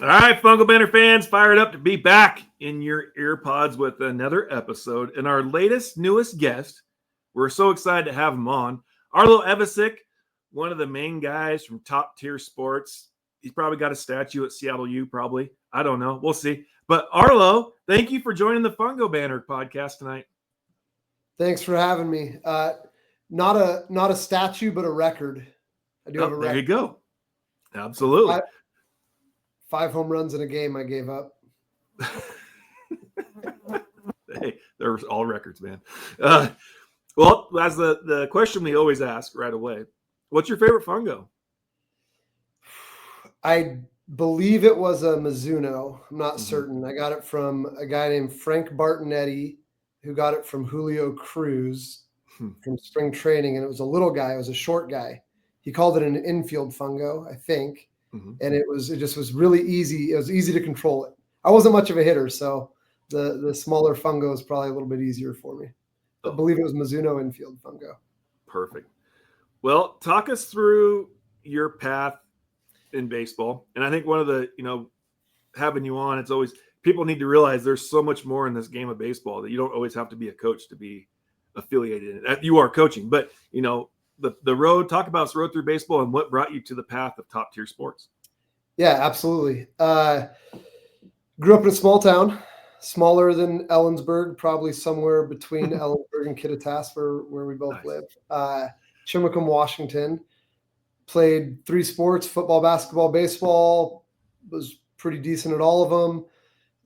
All right, Fungal Banner fans, fired up to be back in your earpods with another episode. And our newest guest, we're so excited to have him on, Arlo Evasick, one of the main guys from Top Tier Sports. He's probably got a statue at Seattle U, probably. I don't know. We'll see. But Arlo, thank you for joining the Fungal Banner podcast tonight. Thanks for having me. Not a statue, but a record. I do have a record. There you go. Absolutely. 5 home runs in a game I gave up. Hey, they're all records, man. Well, as the question we always ask right away, what's your favorite fungo? I believe it was a Mizuno. I'm not certain. I got it from a guy named Frank Bartonetti, who got it from Julio Cruz from spring training. And it was a little guy. It was a short guy. He called it an infield fungo, I think. And it just was really easy. It was easy to control it. I wasn't much of a hitter, so the smaller fungo is probably a little bit easier for me. I believe it was Mizuno infield fungo. Perfect. Well, talk us through your path in baseball. And I think one of the, having you on, it's always, people need to realize there's so much more in this game of baseball that you don't always have to be a coach to be affiliated in it. You are coaching, but, the road, talk about this road through baseball and what brought you to the path of Top Tier Sports. Yeah, absolutely. Grew up in a small town, smaller than Ellensburg, probably somewhere between Ellensburg and Kittitas, where we both live. Chimacum, Washington. Played 3 sports, football, basketball, baseball. Was pretty decent at all of them.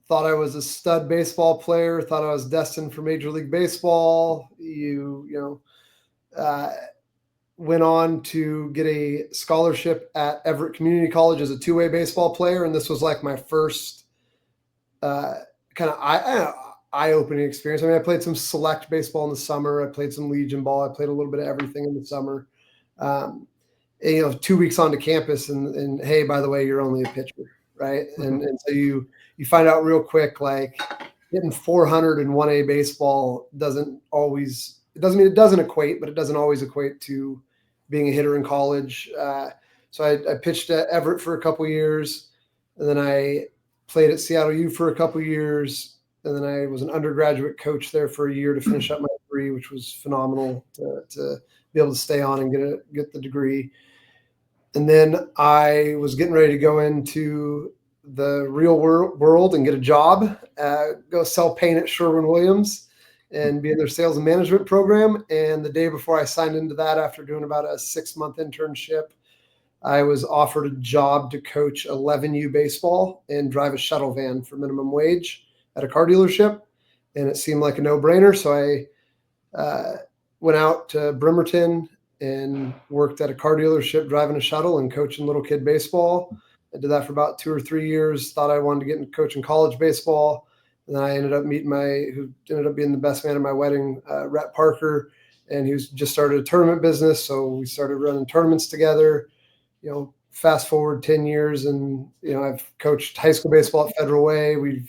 Thought I was a stud baseball player. Thought I was destined for Major League Baseball. Went on to get a scholarship at Everett Community College as a 2-way baseball player. And this was like my first kind of eye-opening experience. I mean, I played some select baseball in the summer. I played some Legion ball. I played a little bit of everything in the summer. 2 weeks onto campus and hey, by the way, you're only a pitcher, right? And so you find out real quick, like hitting 400 in 1A baseball doesn't equate, but it doesn't always equate to being a hitter in college. So I pitched at Everett for a couple years, and then I played at Seattle U for a couple years, and then I was an undergraduate coach there for a year to finish up my degree, which was phenomenal to be able to stay on and get the degree. And then I was getting ready to go into the real world and get a job, go sell paint at Sherwin-Williams and be in their sales and management program. And the day before I signed into that, after doing about a 6-month internship, I was offered a job to coach 11U baseball and drive a shuttle van for minimum wage at a car dealership. And it seemed like a no-brainer. So I went out to Bremerton and worked at a car dealership driving a shuttle and coaching little kid baseball. I did that for about 2 or 3 years. Thought I wanted to get into coaching college baseball. And then I ended up meeting who ended up being the best man at my wedding, Rhett Parker, and he was just started a tournament business. So we started running tournaments together. Fast forward 10 years, and I've coached high school baseball at Federal Way. We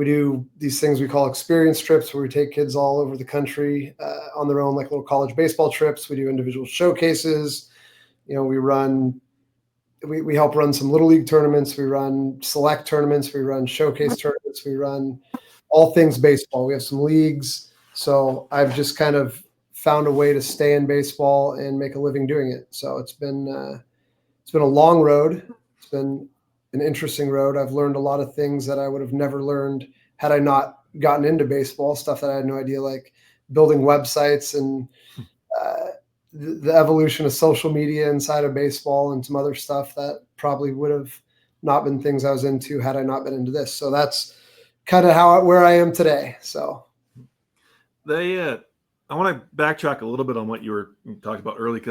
do these things we call experience trips, where we take kids all over the country on their own, like little college baseball trips. We do individual showcases. We help run some little league tournaments. We run select tournaments. We run showcase tournaments. We run all things baseball. We have some leagues. So I've just kind of found a way to stay in baseball and make a living doing it. So it's been a long road. It's been an interesting road. I've learned a lot of things that I would have never learned had I not gotten into baseball, stuff that I had no idea, like building websites and the evolution of social media inside of baseball and some other stuff that probably would have not been things I was into had I not been into this. So that's kind of where I am today. So I want to backtrack a little bit on what you talked about early,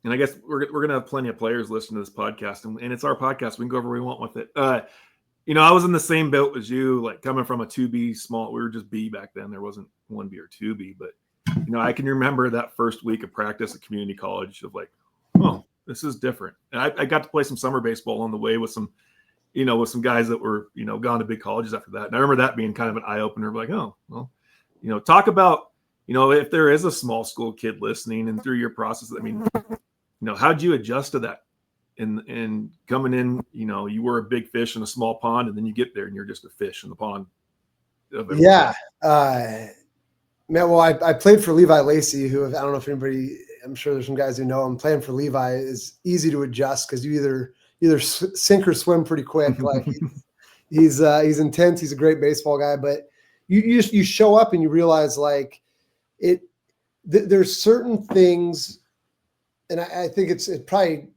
and I guess we're going to have plenty of players listening to this podcast, and it's our podcast. We can go wherever we want with it. I was in the same boat as you, like coming from a 2B small. We were just B back then. There wasn't 1B or 2B, but I can remember that first week of practice at community college of like, oh, this is different. And I got to play some summer baseball on the way with some guys that were, gone to big colleges after that. And I remember that being kind of an eye opener, like, oh, well, talk about, if there is a small school kid listening and through your process, how'd you adjust to that and coming in, you were a big fish in a small pond, and then you get there and you're just a fish in the pond. Yeah. Man, well, I played for Levi Lacey, who, I don't know if anybody, I'm sure there's some guys who know him. Playing for Levi is easy to adjust because you either sink or swim pretty quick. Like he's intense. He's a great baseball guy, but you show up and you realize like there's certain things, and I think it's probably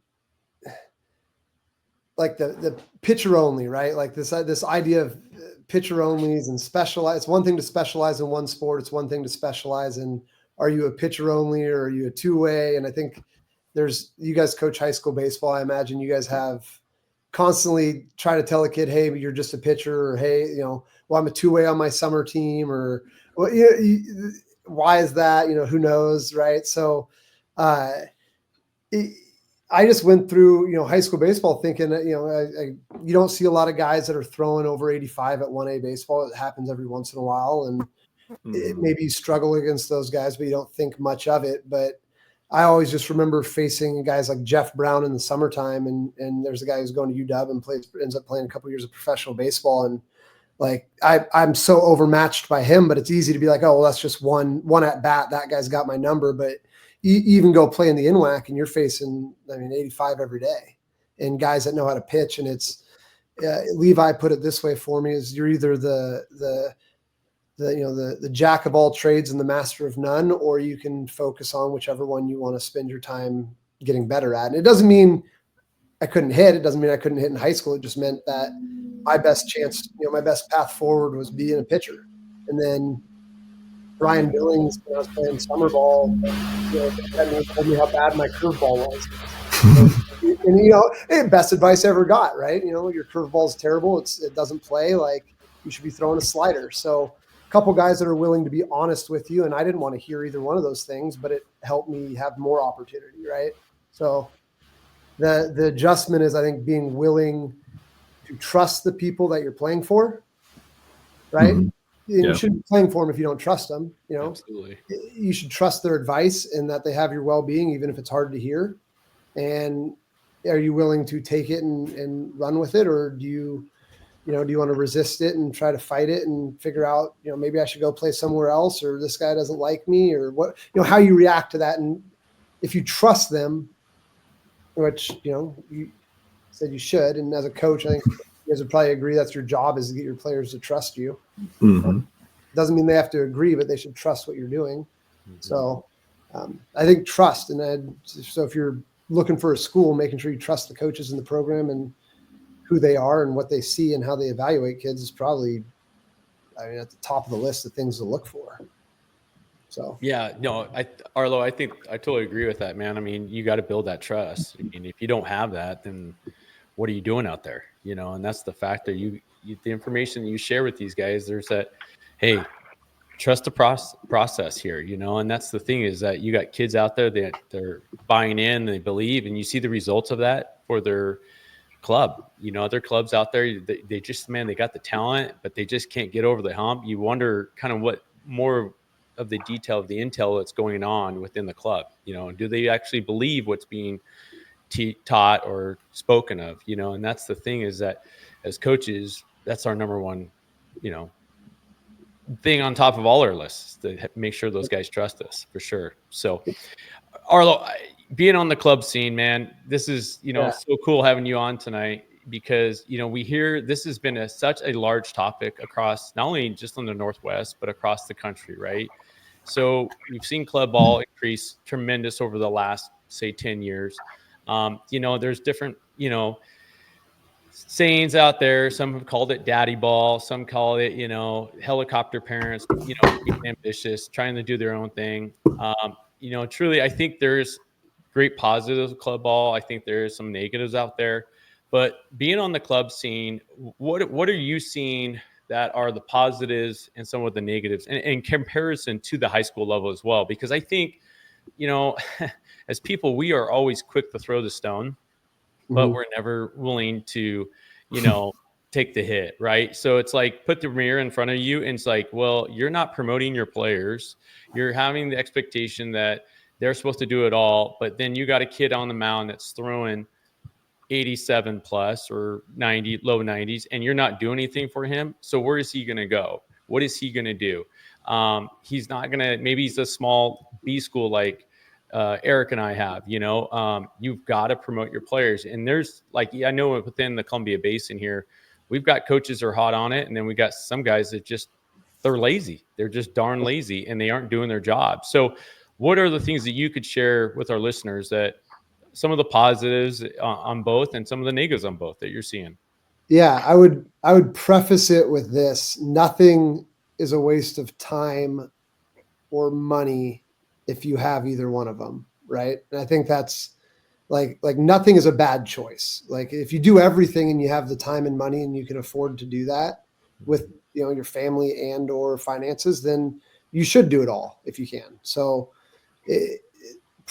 like the pitcher only, right? Like this idea of pitcher onlys and specialize. It's one thing to specialize in one sport. It's one thing to specialize in, are you a pitcher only or are you a two-way? And I think you guys coach high school baseball. I imagine you guys have constantly try to tell a kid, hey, you're just a pitcher, or hey, well, I'm a two-way on my summer team, or well, why is that? Who knows, right? So I just went through, high school baseball thinking that, you don't see a lot of guys that are throwing over 85 at 1A baseball. It happens every once in a while. And maybe you struggle against those guys, but you don't think much of it. But I always just remember facing guys like Jeff Brown in the summertime. And there's a guy who's going to UW and ends up playing a couple of years of professional baseball. And like, I'm so overmatched by him, but it's easy to be like, oh, well, that's just one at bat. That guy's got my number. But you even go play in the NWAC and you're facing, 85 every day, and guys that know how to pitch. And it's Levi put it this way for me: is you're either the jack of all trades and the master of none, or you can focus on whichever one you want to spend your time getting better at. And it doesn't mean I couldn't hit. It doesn't mean I couldn't hit in high school. It just meant that my best chance, my best path forward was being a pitcher. And then Brian Billings, when I was playing summer ball, told me how bad my curveball was. And best advice I ever got, right? Your curveball is terrible. It doesn't play. Like, you should be throwing a slider. So a couple guys that are willing to be honest with you, and I didn't want to hear either one of those things, but it helped me have more opportunity, right? So the adjustment is, I think, being willing to trust the people that you're playing for, right? Mm-hmm. You shouldn't be playing for them if you don't trust them. Absolutely. You should trust their advice and that they have your well-being, even if it's hard to hear. And are you willing to take it and run with it, or do you want to resist it and try to fight it and figure out, maybe I should go play somewhere else, or this guy doesn't like me, or what, how you react to that. And if you trust them, which you said you should, and as a coach, I think you guys would probably agree that's your job, is to get your players to trust you. Mm-hmm. Doesn't mean they have to agree, but they should trust what you're doing. Mm-hmm. So I think trust. So if you're looking for a school, making sure you trust the coaches in the program and who they are and what they see and how they evaluate kids is probably, at the top of the list of things to look for. So, yeah, no, Arlo, I think I totally agree with that, man. You got to build that trust. If you don't have that, then what are you doing out there? And that's the factor. The information you share with these guys, there's that, hey, trust the process here, and that's the thing, is that you got kids out there that they're buying in, they believe, and you see the results of that for their club. Other clubs out there, they just, man, they got the talent, but they just can't get over the hump. You wonder kind of what more of the detail of the intel that's going on within the club. Do they actually believe what's being taught or spoken of? And that's the thing, is that as coaches, that's our number one, thing on top of all our lists, to make sure those guys trust us, for sure. So, Arlo, being on the club scene, man, this is, so cool having you on tonight, because, we hear this has been such a large topic across, not only just in the Northwest, but across the country, right? So we've seen club ball increase tremendous over the last, say, 10 years. There's different, sayings out there. Some have called it daddy ball. Some call it, helicopter parents, being ambitious, trying to do their own thing. Truly, I think there's great positives of club ball. I think there's some negatives out there. But being on the club scene, what are you seeing that are the positives and some of the negatives, and in comparison to the high school level as well? Because I think, as people, we are always quick to throw the stone, but we're never willing to, take the hit, right? So it's like, put the mirror in front of you, and it's like, well, you're not promoting your players. You're having the expectation that they're supposed to do it all, but then you got a kid on the mound that's throwing 87 plus or 90, low 90s, and you're not doing anything for him. So where is he going to go? What is he going to do? He's not going to, maybe he's a small B school like Eric and I have, you've got to promote your players. And there's like, I know within the Columbia Basin here, we've got coaches that are hot on it. And then we got some guys that they're lazy. They're just darn lazy and they aren't doing their job. So what are the things that you could share with our listeners, that some of the positives on both and some of the negatives on both that you're seeing? Yeah, I would preface it with this. Nothing is a waste of time or money if you have either one of them, right? And I think that's like nothing is a bad choice. Like if you do everything and you have the time and money and you can afford to do that with your family and or finances, then you should do it all if you can. So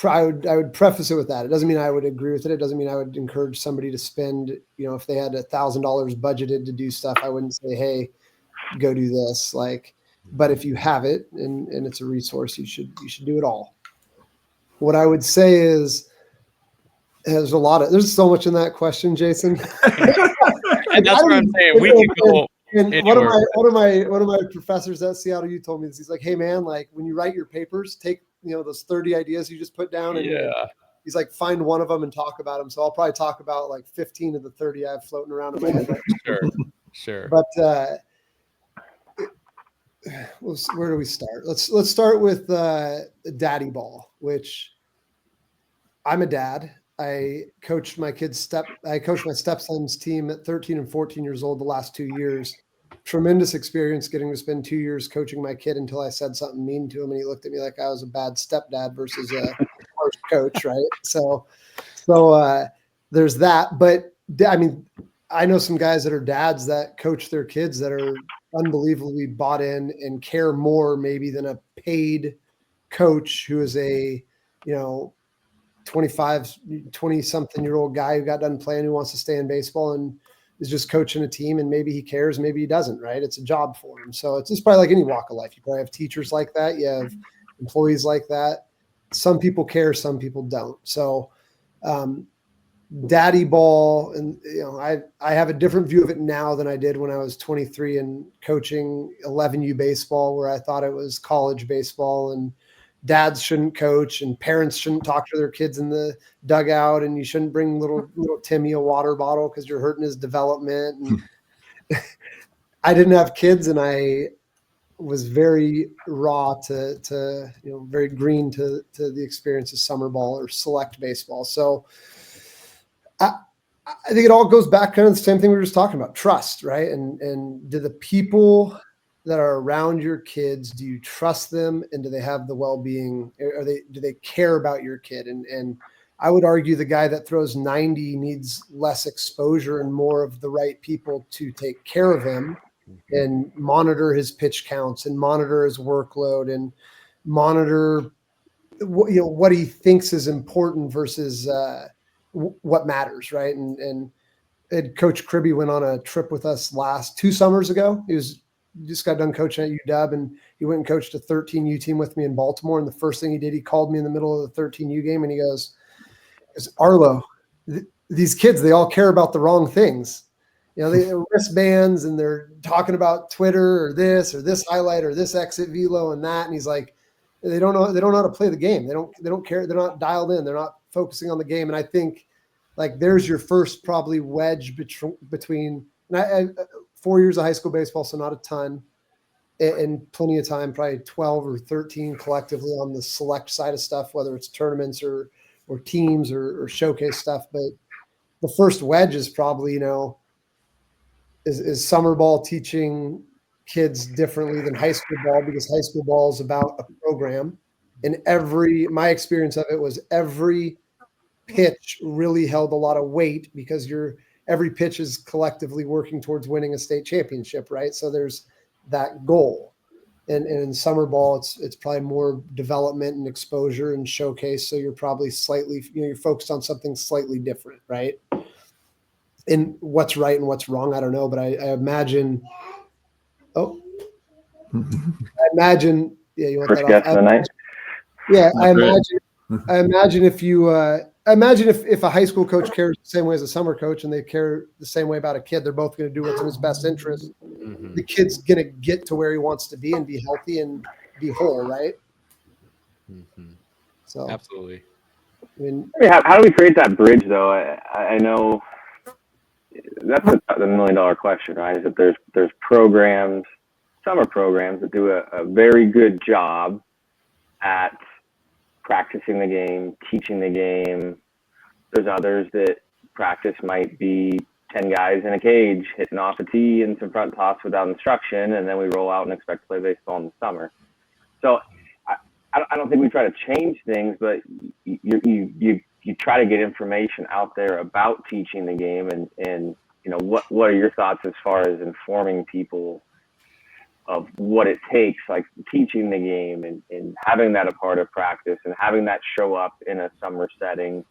I would preface it with that. It doesn't mean I would agree with it. It doesn't mean I would encourage somebody to spend, if they had $1,000 budgeted to do stuff, I wouldn't say, hey, go do this. But if you have it and it's a resource, you should do it all. What I would say is, there's so much in that question, Jason. And that's what I'm saying. We can go. And one of my professors at Seattle U told me this. He's like, hey man, like when you write your papers, take those 30 ideas you just put down, and he's like, find one of them and talk about them. So I'll probably talk about like 15 of the 30 I have floating around in my head. Sure. But where do we start? Let's start with daddy ball, which I'm a dad. I coached my stepson's team at 13 and 14 years old the last 2 years. Tremendous experience getting to spend 2 years coaching my kid until I said something mean to him and he looked at me like I was a bad stepdad versus a harsh coach, right? So there's that. But I mean, I know some guys that are dads that coach their kids that are unbelievably bought in and care more maybe than a paid coach who is a 20-something year old guy who got done playing, who wants to stay in baseball and is just coaching a team, and maybe he cares, maybe he doesn't, right? It's a job for him. So it's just probably like any walk of life. You probably have teachers like that. You have employees like that. Some people care, some people don't. So daddy ball, and I have a different view of it now than I did when I was 23 and coaching 11U baseball, where I thought it was college baseball and dads shouldn't coach and parents shouldn't talk to their kids in the dugout, and you shouldn't bring little Timmy a water bottle because you're hurting his development. And I didn't have kids, and I was very raw to very green to the experience of summer ball or select baseball. So I think it all goes back kind of the same thing we were just talking about, trust, right? And do the people that are around your kids, do you trust them, and do they have the well-being? Do they care about your kid? And I would argue the guy that throws 90 needs less exposure and more of the right people to take care of him and monitor his pitch counts and monitor his workload and monitor what he thinks is important versus what matters, right? And Coach Kribbe went on a trip with us 2 summers ago. He just got done coaching at UW, and he went and coached a 13U team with me in Baltimore. And the first thing he did, he called me in the middle of the 13U game, and he goes, Arlo, these kids, they all care about the wrong things. They wristbands, and they're talking about Twitter or this highlight or this exit velo and that. And he's like, they don't know how to play the game. They don't care. They're not dialed in. They're not focusing on the game. And I think like there's your first probably wedge between, and I 4 years of high school baseball, so not a ton, and plenty of time, probably 12 or 13 collectively on the select side of stuff, whether it's tournaments or teams or showcase stuff. But the first wedge is probably, is summer ball teaching kids differently than high school ball, because high school ball is about a program. And my experience of it was every pitch really held a lot of weight because every pitch is collectively working towards winning a state championship, right? So there's that goal. And in summer ball, it's probably more development and exposure and showcase. So you're probably slightly, you're focused on something slightly different, right? And what's right and what's wrong, I don't know, but I imagine. Yeah, you want First that guest of the night. Yeah, I imagine if you imagine if a high school coach cares the same way as a summer coach and they care the same way about a kid, they're both going to do what's in his best interest. The kid's going to get to where he wants to be and be healthy and be whole, right? So Absolutely. I mean, how do we create that bridge, though? I know that's the $1 million question, right? Is that there's programs, summer programs that do a very good job at practicing the game, teaching the game. There's others that practice might be 10 guys in a cage hitting off a tee and some front toss without instruction, and then we roll out and expect to play baseball in the summer. So I don't think we try to change things, but you try to get information out there about teaching the game, and you know, what are your thoughts as far as informing people of what it takes, like teaching the game and having that a part of practice and having that show up in a summer setting,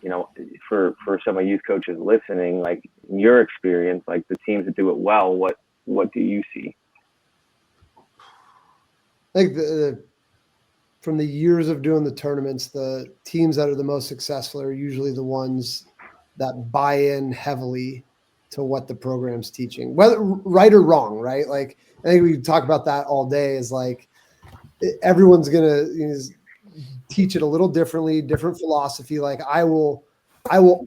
you know, for some of youth coaches listening, like in your experience, like the teams that do it well, what do you see? I think from the years of doing the tournaments, the teams that are the most successful are usually the ones that buy in heavily to what the program's teaching, whether right or wrong, right? Like, I think we talk about that all day, is like everyone's going to teach it a little differently, different philosophy. Like I will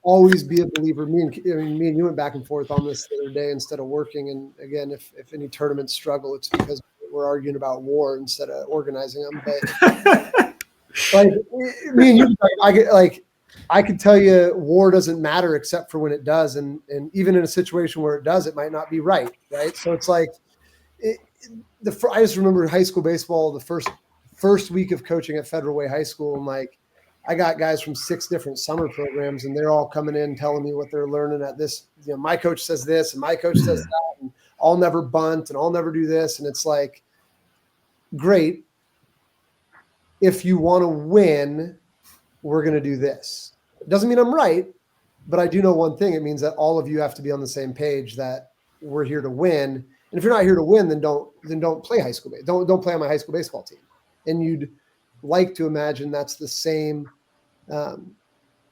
always be a believer. Me and you went back and forth on this the other day instead of working. And again, if any tournaments struggle, it's because we're arguing about war instead of organizing them. But like me and you, I could tell you war doesn't matter except for when it does. And even in a situation where it does, it might not be right. Right. So it's like, I just remember high school baseball, the first week of coaching at Federal Way High School. And like, I got guys from 6 different summer programs and they're all coming in telling me what they're learning at this, you know, my coach says this and my coach says that, and I'll never bunt and I'll never do this. And it's like, great. If you want to win, we're going to do this. It doesn't mean I'm right, but I do know one thing. It means that all of you have to be on the same page, that we're here to win. And if you're not here to win, then don't play high school. Don't play on my high school baseball team. And you'd like to imagine that's the same. You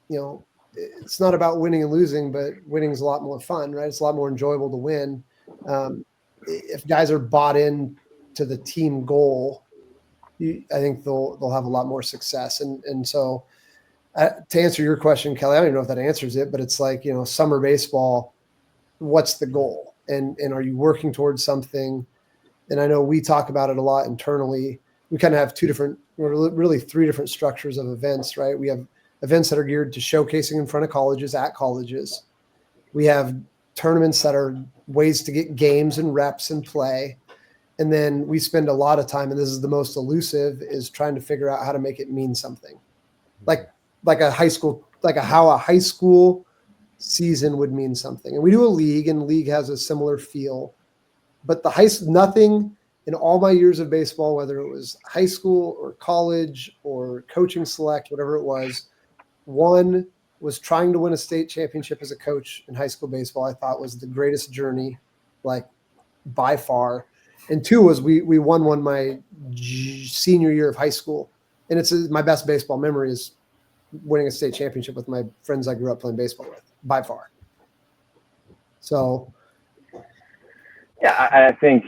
know, it's not about winning and losing, but winning is a lot more fun, right? It's a lot more enjoyable to win. If guys are bought in to the team goal, I think they'll have a lot more success. And so to answer your question, Kelly, I don't even know if that answers it, but it's like, you know, summer baseball, what's the goal? And are you working towards something? And I know we talk about it a lot internally. We kind of have really 3 different structures of events, right? We have events that are geared to showcasing in front of colleges, at colleges. We have tournaments that are ways to get games and reps and play. And then we spend a lot of time, and this is the most elusive, is trying to figure out how to make it mean something. Like how a high school season would mean something. And we do a league, and the league has a similar feel. But nothing in all my years of baseball, whether it was high school or college or coaching select, whatever it was, one was trying to win a state championship as a coach in high school baseball. I thought was the greatest journey, like by far. And 2 was we won one my senior year of high school. And it's my best baseball memory is winning a state championship with my friends I grew up playing baseball with, by far. So, yeah, I think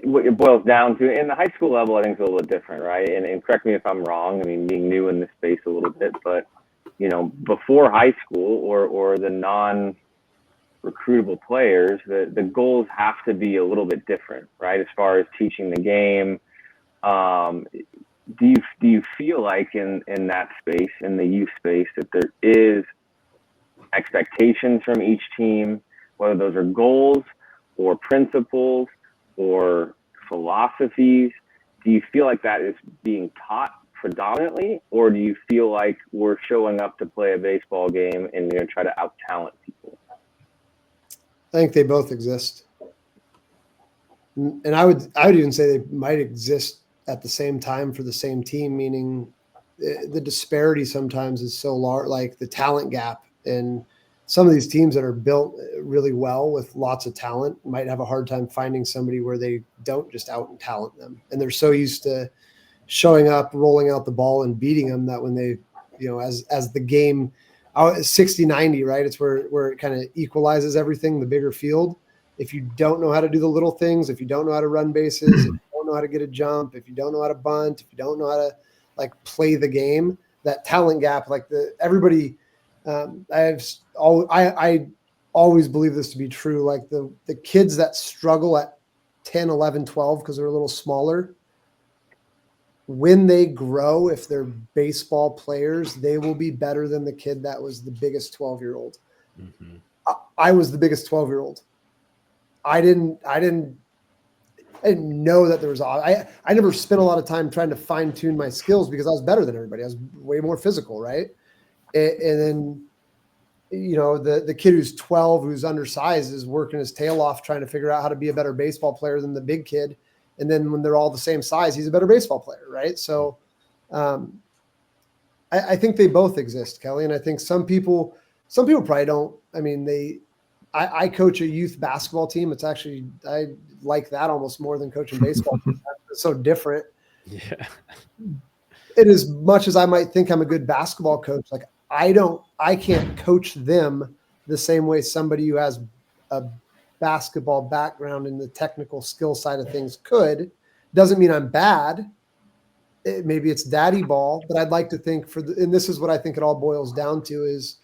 what it boils down to in the high school level, I think it's a little bit different, right? And correct me if I'm wrong. I mean, being new in this space a little bit, but you know, before high school or the non-recruitable players, the goals have to be a little bit different, right? As far as teaching the game. Do you feel like in that space, in the youth space, that there is expectations from each team, whether those are goals or principles or philosophies? Do you feel like that is being taught predominantly, or do you feel like we're showing up to play a baseball game and you're going to try to out-talent people? I think they both exist. And I would even say they might exist at the same time for the same team, meaning the disparity sometimes is so large, like the talent gap. And some of these teams that are built really well with lots of talent might have a hard time finding somebody where they don't just out and talent them. And they're so used to showing up, rolling out the ball and beating them that when they as the game 60-90, right? It's where it kind of equalizes everything, the bigger field. If you don't know how to do the little things, if you don't know how to run bases, if you don't know how to get a jump, if you don't know how to bunt, if you don't know how to like play the game, that talent gap, like everybody, I always believe this to be true. Like the kids that struggle at 10, 11, 12, because they're a little smaller, when they grow, if they're baseball players, they will be better than the kid that was the biggest 12-year-old. Mm-hmm. I was the biggest 12-year-old. I didn't know that there was, I never spent a lot of time trying to fine tune my skills because I was better than everybody. I was way more physical. Right. And then, the kid who's 12, who's undersized, is working his tail off trying to figure out how to be a better baseball player than the big kid. And then when they're all the same size, he's a better baseball player. Right. So I think they both exist, Kelly. And I think some people probably don't. I mean, I coach a youth basketball team. It's actually, I like that almost more than coaching baseball. It's so different. Yeah. And as much as I might think I'm a good basketball coach, like I can't coach them the same way somebody who has a basketball background in the technical skill side of things could. Doesn't mean I'm bad. Maybe it's daddy ball, but I'd like to think and this is what I think it all boils down to is,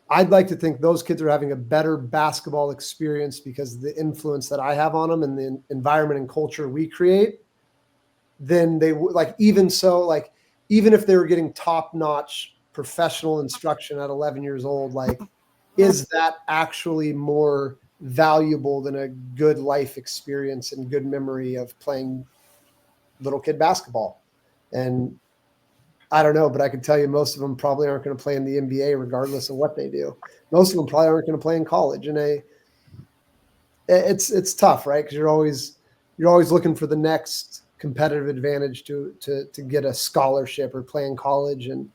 I'd like to think those kids are having a better basketball experience because of the influence that I have on them and the environment and culture we create than they would. Like, even if they were getting top-notch professional instruction at 11 years old, like, is that actually more valuable than a good life experience and good memory of playing little kid basketball? And I don't know, but I can tell you most of them probably aren't going to play in the NBA regardless of what they do. Most of them probably aren't going to play in college. And it's tough, right? Because you're always looking for the next competitive advantage to get a scholarship or play in college. And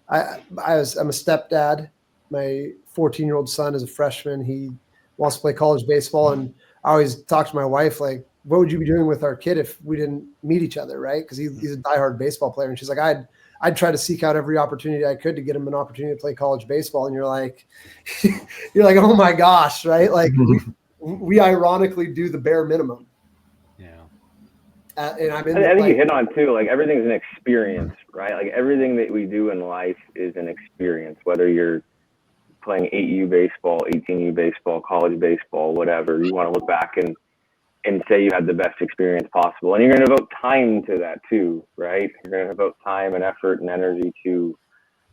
I'm a stepdad. My 14-year-old son is a freshman. He wants to play college baseball. And I always talk to my wife, like, what would you be doing with our kid if we didn't meet each other, right? Because he's a diehard baseball player. And she's like, I'd try to seek out every opportunity I could to get him an opportunity to play college baseball. And you're like, oh my gosh, right? Like we ironically do the bare minimum. Yeah. And I think you hit on too, like everything's an experience, right? Like everything that we do in life is an experience, whether you're playing 8U baseball, 18U baseball, college baseball, whatever. You want to look back and say you had the best experience possible. And you're going to devote time to that too, right? You're going to devote time and effort and energy to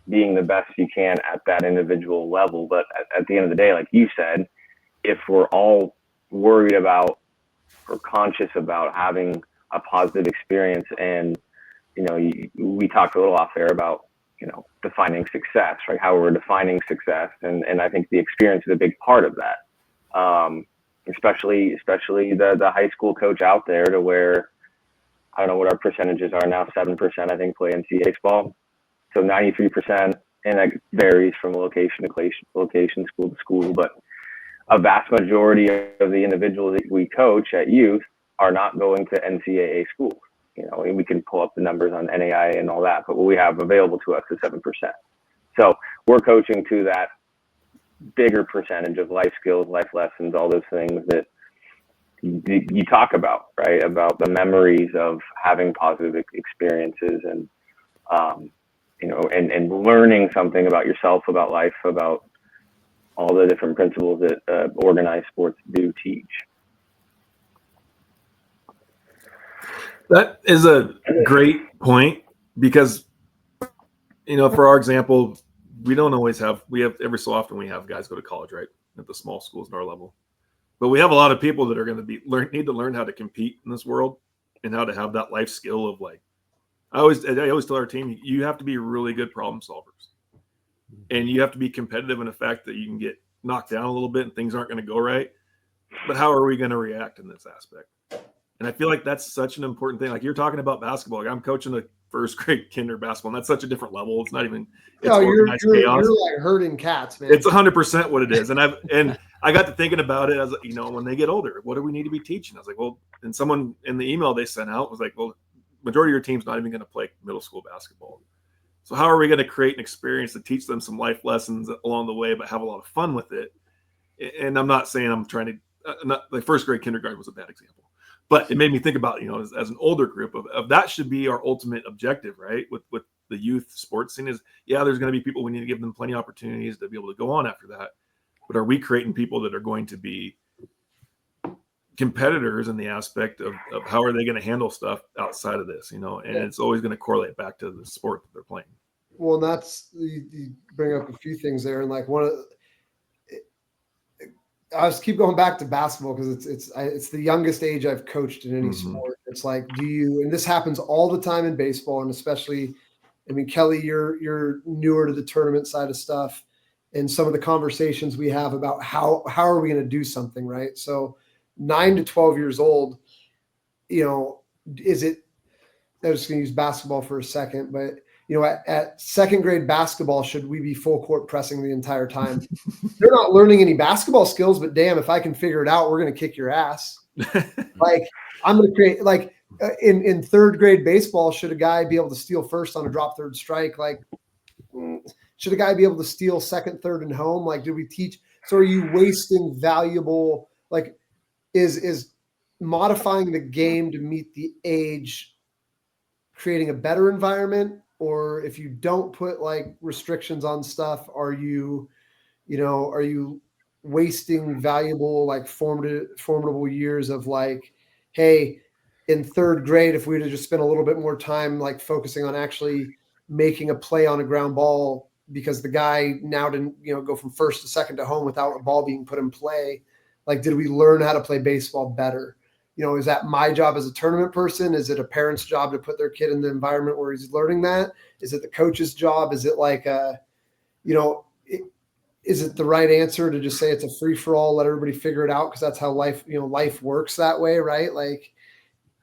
being the best you can at that individual level. But at the end of the day, like you said, if we're all worried about or conscious about having a positive experience, and, we talked a little off there about, defining success, right? How we're defining success. And I think the experience is a big part of that. Especially the high school coach out there, to where, I don't know what our percentages are now, 7% I think play NCAA baseball, so 93%, and that varies from location to location, school to school, but a vast majority of the individuals that we coach at youth are not going to NCAA schools. And we can pull up the numbers on NAI and all that, but what we have available to us is 7%. So we're coaching to that bigger percentage of life skills, life lessons, all those things that you talk about, right? About the memories of having positive experiences and, and learning something about yourself, about life, about all the different principles that organized sports do teach. That is a great point because, for our example, we have every so often we have guys go to college, right? At the small schools in our level. But we have a lot of people that are going to need to learn how to compete in this world and how to have that life skill of, like, I always tell our team, you have to be really good problem solvers. And you have to be competitive in the fact that you can get knocked down a little bit and things aren't going to go right. But how are we going to react in this aspect? And I feel like that's such an important thing. Like, you're talking about basketball. Like, I'm coaching a first grade kinder basketball, and that's such a different level. It's not even, it's organized chaos. You're like herding cats, man. It's 100% what it is. And I got to thinking about it as, when they get older, what do we need to be teaching? I was like, well, and someone in the email they sent out was like, well, majority of your team's not even going to play middle school basketball. So how are we going to create an experience to teach them some life lessons along the way, but have a lot of fun with it? And I'm not saying I'm trying to, not like first grade kindergarten was a bad example, but it made me think about, as an older group of that should be our ultimate objective, right? With the youth sports scene is, there's going to be people, we need to give them plenty of opportunities to be able to go on after that. But are we creating people that are going to be competitors in the aspect of how are they going to handle stuff outside of this, and it's always going to correlate back to the sport that they're playing. Well, that's, you bring up a few things there. And like I just keep going back to basketball because it's the youngest age I've coached in any sport. It's like, and this happens all the time in baseball, and especially, I mean, Kelly, you're newer to the tournament side of stuff, and some of the conversations we have about how are we going to do something, right? So 9 to 12 years old, is it, I'm just going to use basketball for a second, but at second grade basketball, should we be full court pressing the entire time? They're not learning any basketball skills, but damn, if I can figure it out, we're going to kick your ass. Like, I'm going to create, like, in third grade baseball, should a guy be able to steal first on a drop third strike? Like, should a guy be able to steal second, third, and home? Like, do we teach? So are you wasting valuable, like, is modifying the game to meet the age creating a better environment? Or if you don't put like restrictions on stuff, are you wasting valuable, like formidable years of like, hey, in third grade, if we'd have just spent a little bit more time like focusing on actually making a play on a ground ball because the guy now didn't, go from first to second to home without a ball being put in play. Like, did we learn how to play baseball better? Is that my job as a tournament person? Is it a parent's job to put their kid in the environment where he's learning that? Is it the coach's job? Is it like is it the right answer to just say it's a free for all, let everybody figure it out? Cause that's how life works that way. Right? Like,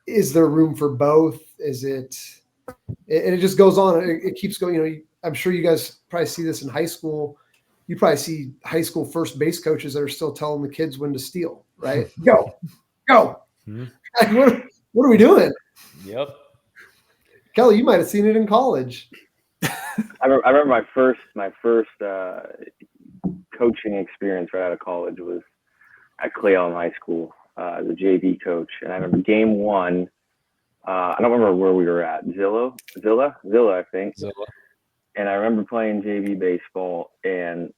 is there room for both? Is it, and it just goes on. It keeps going, I'm sure you guys probably see this in high school. You probably see high school first base coaches that are still telling the kids when to steal, right? Go. Like, what are we doing? Yep. Kelly, you might have seen it in college. I remember my first coaching experience right out of college was at Clayton High School as a JV coach, and I remember game one. I don't remember where we were at. Zilla, I think. Zilla. And I remember playing JV baseball, and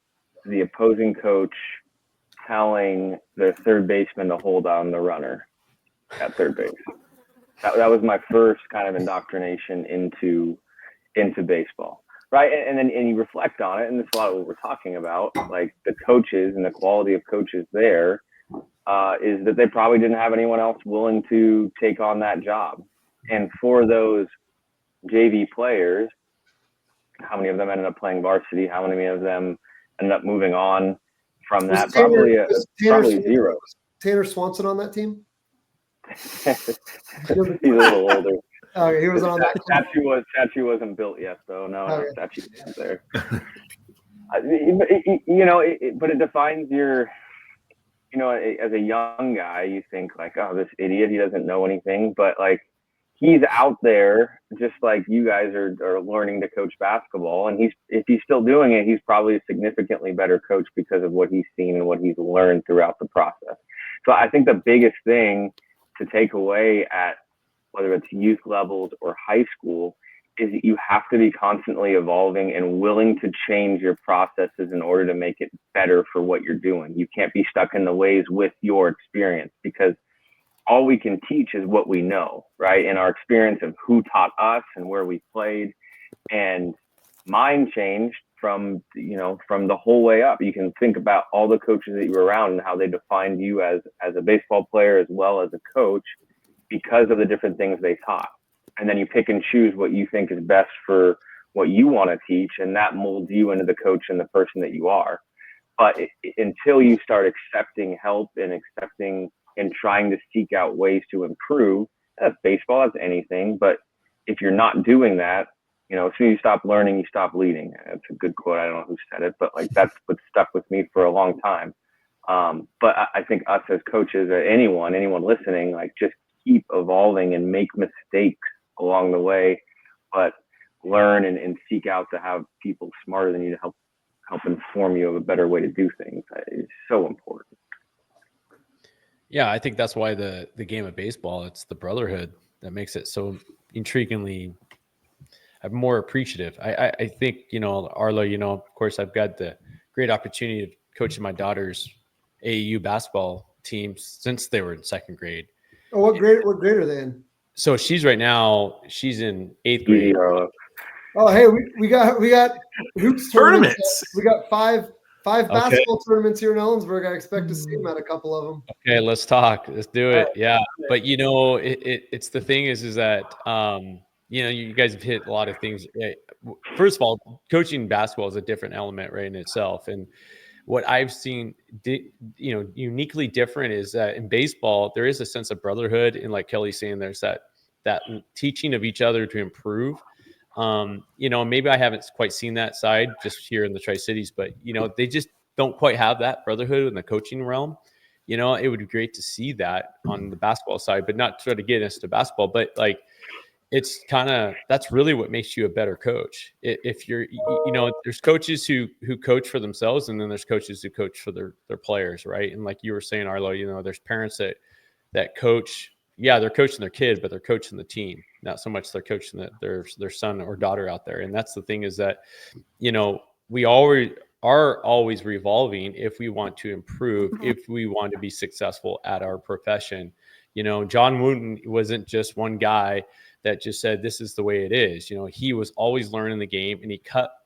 the opposing coach telling the third baseman to hold on the runner at third base. That was my first kind of indoctrination into baseball, right? And you reflect on it, and that's a lot of what we're talking about, like the coaches and the quality of coaches there, is that they probably didn't have anyone else willing to take on that job. And for those JV players, how many of them ended up playing varsity? How many of them ended up moving on from that? Probably zero. Tanner Swanson on that team? He's a little older. Oh, he was on that. Statue wasn't built yet, though. No, statue wasn't there. But it defines your, as a young guy, you think like, oh, this idiot, he doesn't know anything. But like, he's out there just like you guys are learning to coach basketball. And if he's still doing it, he's probably a significantly better coach because of what he's seen and what he's learned throughout the process. So I think the biggest thing to take away at whether it's youth levels or high school is that you have to be constantly evolving and willing to change your processes in order to make it better for what you're doing. You can't be stuck in the ways with your experience, because all we can teach is what we know, right? And our experience of who taught us and where we played. And mine changed from the whole way up. You can think about all the coaches that you were around and how they defined you as a baseball player as well as a coach because of the different things they taught. And then you pick and choose what you think is best for what you want to teach, and that molds you into the coach and the person that you are. But until you start accepting help and accepting and trying to seek out ways to improve, that's baseball, that's anything. But if you're not doing that, as soon as you stop learning, you stop leading. That's a good quote. I don't know who said it, but like that's what stuck with me for a long time. But I think us as coaches, anyone listening, like just keep evolving and make mistakes along the way, but learn and seek out to have people smarter than you to help inform you of a better way to do things. It's so important. Yeah, I think that's why the game of baseball, it's the brotherhood that makes it so intriguingly more appreciative. I think, Arlo, of course, I've got the great opportunity of coaching my daughter's AAU basketball teams since they were in second grade. Oh, what grade are they in? So she's in 8th grade. Oh, hey, we got hoops tournaments. We got five basketball tournaments here in Ellensburg. I expect to see them at a couple of them. Okay, let's talk. Let's do it. Yeah, but it's the thing is that you guys have hit a lot of things. First of all, coaching basketball is a different element, right, in itself. And what I've seen, uniquely different is that in baseball there is a sense of brotherhood, and like Kelly's saying, there's that teaching of each other to improve. Maybe I haven't quite seen that side just here in the Tri-Cities, but they just don't quite have that brotherhood in the coaching realm. It would be great to see that on the basketball side, but not try to get us to basketball, but like, it's that's really what makes you a better coach. If you're, there's coaches who coach for themselves, and then there's coaches who coach for their players. Right. And like you were saying, Arlo, there's parents that coach. Yeah, they're coaching their kid, but they're coaching the team. Not so much they're coaching their son or daughter out there. And that's the thing, is that, we always are always revolving if we want to improve, if we want to be successful at our profession. John Wooten wasn't just one guy that just said, this is the way it is. He was always learning the game, and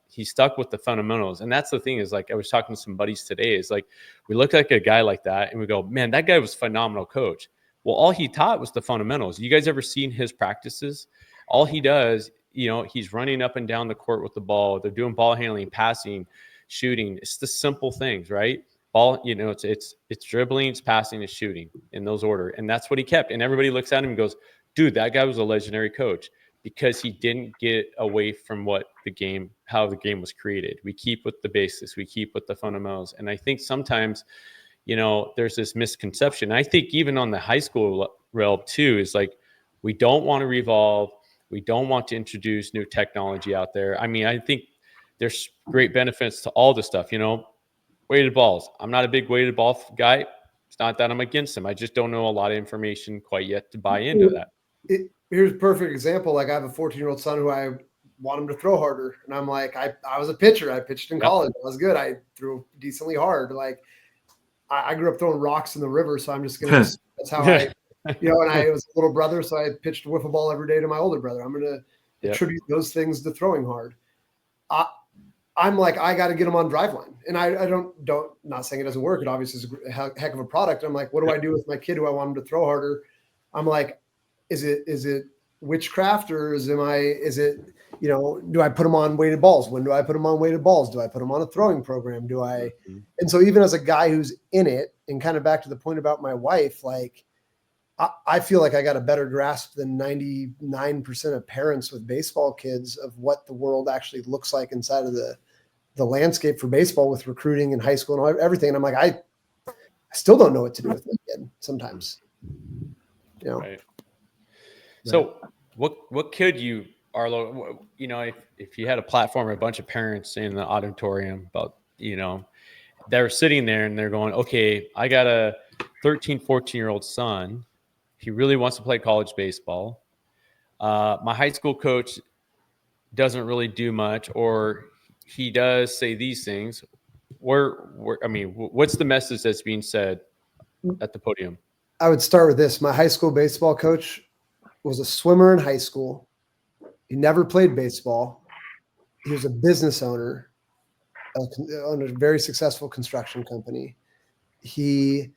he stuck with the fundamentals. And that's the thing, is like, I was talking to some buddies today, is like, we look like a guy like that and we go, man, that guy was a phenomenal coach. Well, all he taught was the fundamentals. You guys ever seen his practices? All he does, he's running up and down the court with the ball. They're doing ball handling, passing, shooting. It's the simple things, right? Ball, it's dribbling, it's passing, it's shooting, in those order. And that's what he kept. And everybody looks at him and goes, dude, that guy was a legendary coach, because he didn't get away from how the game was created. We keep with the basics. We keep with the fundamentals. And I think sometimes, there's this misconception. I think even on the high school realm too, is like, we don't want to revolve. We don't want to introduce new technology out there. I mean, I think there's great benefits to all the stuff, weighted balls. I'm not a big weighted ball guy. It's not that I'm against them. I just don't know a lot of information quite yet to buy into that. Here's a perfect example. Like, I have a 14-year-old son who I want him to throw harder. And I'm like, I was a pitcher. I pitched in college. I was good. I threw decently hard. Like, I grew up throwing rocks in the river. So I'm just going to, that's how and I was a little brother. So I pitched a wiffle ball every day to my older brother. I'm going to attribute those things to throwing hard. I'm like, I got to get him on driveline. And I don't, not saying it doesn't work. It obviously is a heck of a product. I'm like, what do I do with my kid who I want him to throw harder? I'm like, is it witchcraft, or do I put him on weighted balls? When do I put him on weighted balls? Do I put him on a throwing program? And so even as a guy who's in it, and kind of back to the point about my wife, like, I feel like I got a better grasp than 99% of parents with baseball kids of what the world actually looks like inside of the landscape for baseball, with recruiting in high school and everything. And I'm like, I still don't know what to do with my kid sometimes. Right. So what could you, Arlo, if you had a platform, a bunch of parents in the auditorium, about, they're sitting there and they're going, okay, I got a 13, 14-year-old son. He really wants to play college baseball. My high school coach doesn't really do much, or he does say these things. What's the message that's being said at the podium? I would start with this. My high school baseball coach was a swimmer in high school. He never played baseball. He was a business owner, owned a very successful construction company. His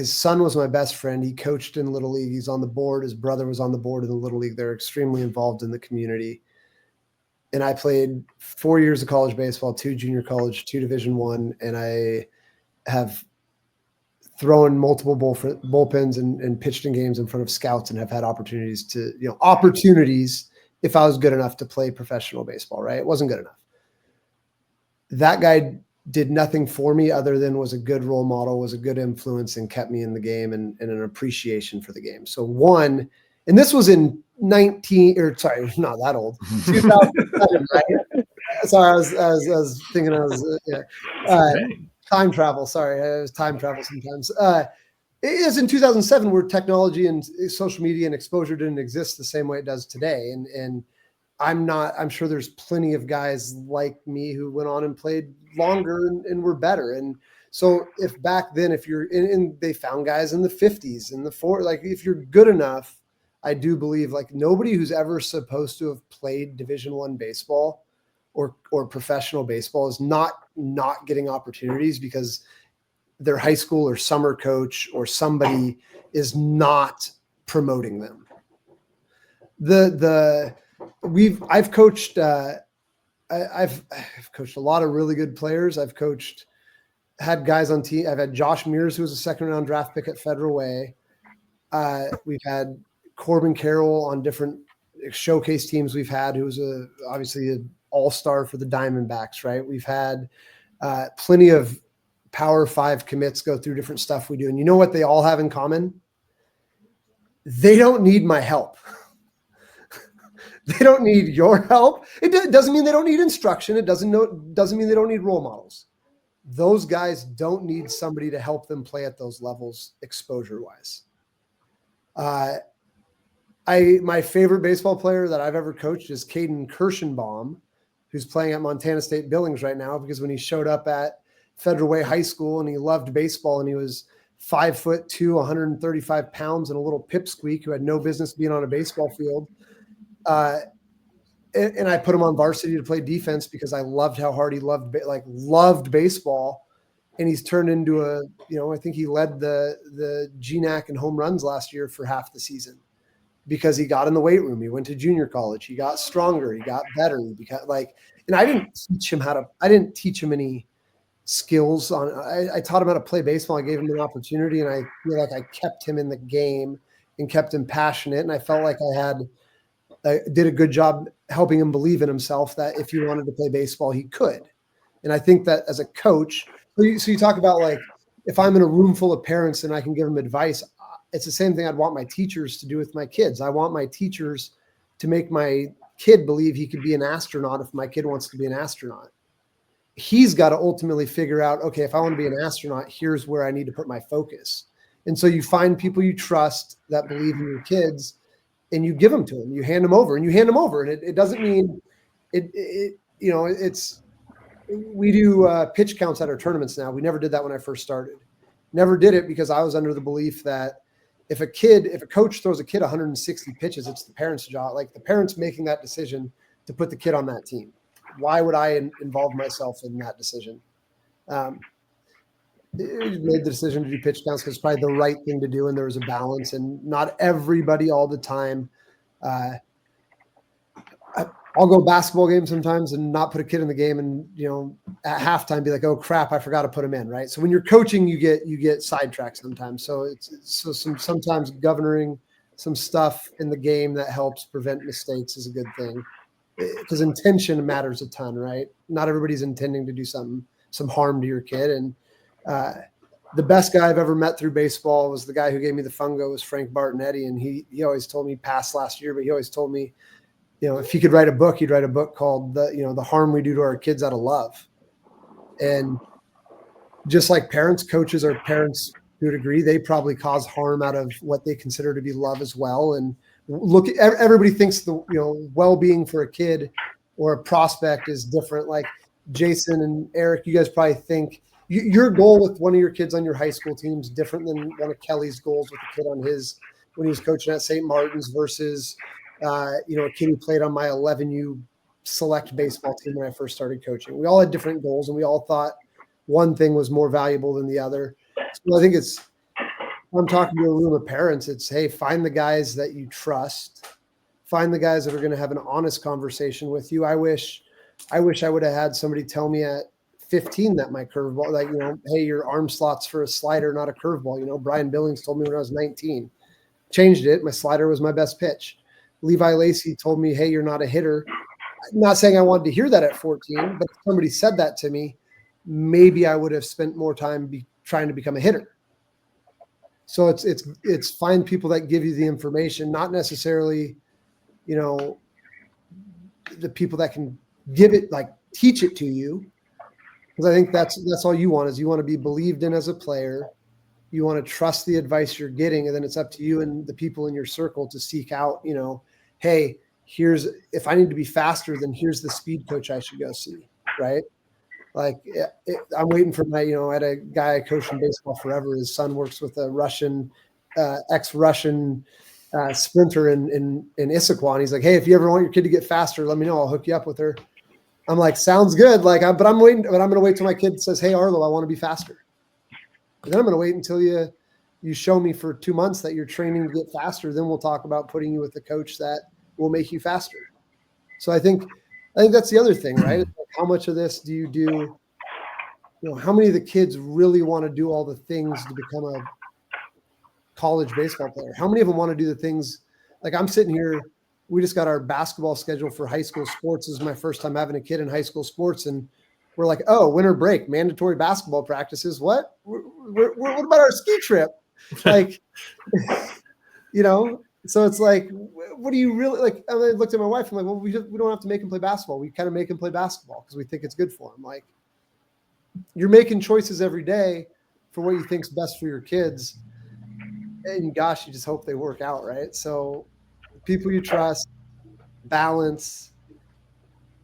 son was my best friend. He coached in Little League. He's on the board. His brother was on the board in the Little League. They're extremely involved in the community. And I played 4 years of college baseball, 2 junior college, 2 Division I, and I have thrown multiple bullpens and pitched in games in front of scouts, and have had opportunities if I was good enough to play professional baseball, right? It wasn't good enough. That guy did nothing for me other than was a good role model, was a good influence, and kept me in the game, and an appreciation for the game. So one, And this was in not that old, 2007, right? Sorry, I was thinking time travel. Sorry, it was time travel sometimes. It is in 2007 where technology and social media and exposure didn't exist the same way it does today. And I'm sure there's plenty of guys like me who went on and played longer and were better. And so if back then, if you're and they found guys in the 50s and the 40s, like if you're good enough, I do believe like nobody who's ever supposed to have played Division I baseball or professional baseball is not getting opportunities because their high school or summer coach or somebody is not promoting them. I've coached I've coached a lot of really good players. Had guys on team. I've had Josh Mears, who was a second round draft pick at Federal Way. We've had Corbin Carroll on different showcase teams we've had, who was obviously an all-star for the Diamondbacks, right? We've had plenty of Power 5 commits go through different stuff we do. And you know what they all have in common? They don't need my help. They don't need your help. It doesn't mean they don't need instruction. It doesn't mean they don't need role models. Those guys don't need somebody to help them play at those levels exposure-wise. My favorite baseball player that I've ever coached is Caden Kirschenbaum, who's playing at Montana State Billings right now, because when he showed up at Federal Way High School and he loved baseball and he was 5'2", 135 pounds, and a little pipsqueak who had no business being on a baseball field. And I put him on varsity to play defense because I loved how hard he loved baseball. And he's turned into I think he led the GNAC in home runs last year for half the season because he got in the weight room. He went to junior college. He got stronger. He got better. And I didn't teach him any skills I taught him how to play baseball. I gave him an opportunity, and I feel like I kept him in the game and kept him passionate. And I felt like I did a good job helping him believe in himself that if he wanted to play baseball, he could. And I think that as a coach, so you talk about like, if I'm in a room full of parents and I can give them advice, it's the same thing I'd want my teachers to do with my kids. I want my teachers to make my kid believe he could be an astronaut if my kid wants to be an astronaut. He's got to ultimately figure out, okay, if I want to be an astronaut, here's where I need to put my focus. And so you find people you trust that believe in your kids, and you give them to them. You hand them over. And it doesn't mean we do pitch counts at our tournaments now. We never did that when I first started. Never did it because I was under the belief that if a coach throws a kid 160 pitches, it's the parents' job. Like the parents making that decision to put the kid on that team. Why would I involve myself in that decision? Made the decision to do pitch counts because it's probably the right thing to do, and there was a balance, and not everybody all the time. I'll go basketball games sometimes and not put a kid in the game, and at halftime be like, oh crap, I forgot to put him in, right? So when you're coaching, you get sidetracked sometimes. So sometimes governing some stuff in the game that helps prevent mistakes is a good thing, because intention matters a ton, right? Not everybody's intending to do some harm to your kid. And the best guy I've ever met through baseball was the guy who gave me the fungo, was Frank Bartonetti. And he always told me, passed last year, but he always told me, if he could write a book, he'd write a book called the harm we do to our kids out of love. And just like coaches are parents to a degree, they probably cause harm out of what they consider to be love as well. And everybody thinks the well-being for a kid or a prospect is different. Like Jason and Eric, you guys probably think your goal with one of your kids on your high school team is different than one of Kelly's goals with a kid on his when he was coaching at St. Martin's versus a kid who played on my 11U select baseball team when I first started coaching. We all had different goals, and we all thought one thing was more valuable than the other. So I think I'm talking to a room of parents. It's, hey, find the guys that you trust. Find the guys that are going to have an honest conversation with you. I wish I would have had somebody tell me at 15 that my curveball, hey, your arm slot's for a slider, not a curveball. Brian Billings told me when I was 19. Changed it. My slider was my best pitch. Levi Lacey told me, hey, you're not a hitter. I'm not saying I wanted to hear that at 14, but if somebody said that to me, maybe I would have spent more time trying to become a hitter. So it's find people that give you the information, not necessarily, the people that can give it, like teach it to you. Because I think that's all you want, is you want to be believed in as a player. You want to trust the advice you're getting, and then it's up to you and the people in your circle to seek out, hey, if I need to be faster, then here's the speed coach I should go see, right? Like I'm waiting for I had a guy I coached in baseball forever. His son works with a Russian, ex-Russian sprinter in Issaquah. He's like, hey, if you ever want your kid to get faster, let me know. I'll hook you up with her. I'm like, sounds good. Like, but I'm waiting, but I'm going to wait till my kid says, hey, Arlo, I want to be faster. And then I'm going to wait until you show me for 2 months that you're training to get faster. Then we'll talk about putting you with a coach that will make you faster. So I think that's the other thing, right? Like, how much of this do you do? How many of the kids really want to do all the things to become a college baseball player? How many of them want to do the things? Like, I'm sitting here, we just got our basketball schedule for high school sports. This is my first time having a kid in high school sports. And we're like, oh, winter break, mandatory basketball practices. What? What about our ski trip? Like, so it's like, what do you really like? I looked at my wife. I'm like, well, we don't have to make him play basketball. We kind of make him play basketball because we think it's good for him. Like, you're making choices every day for what you think's best for your kids. And gosh, you just hope they work out, right? So people you trust, balance,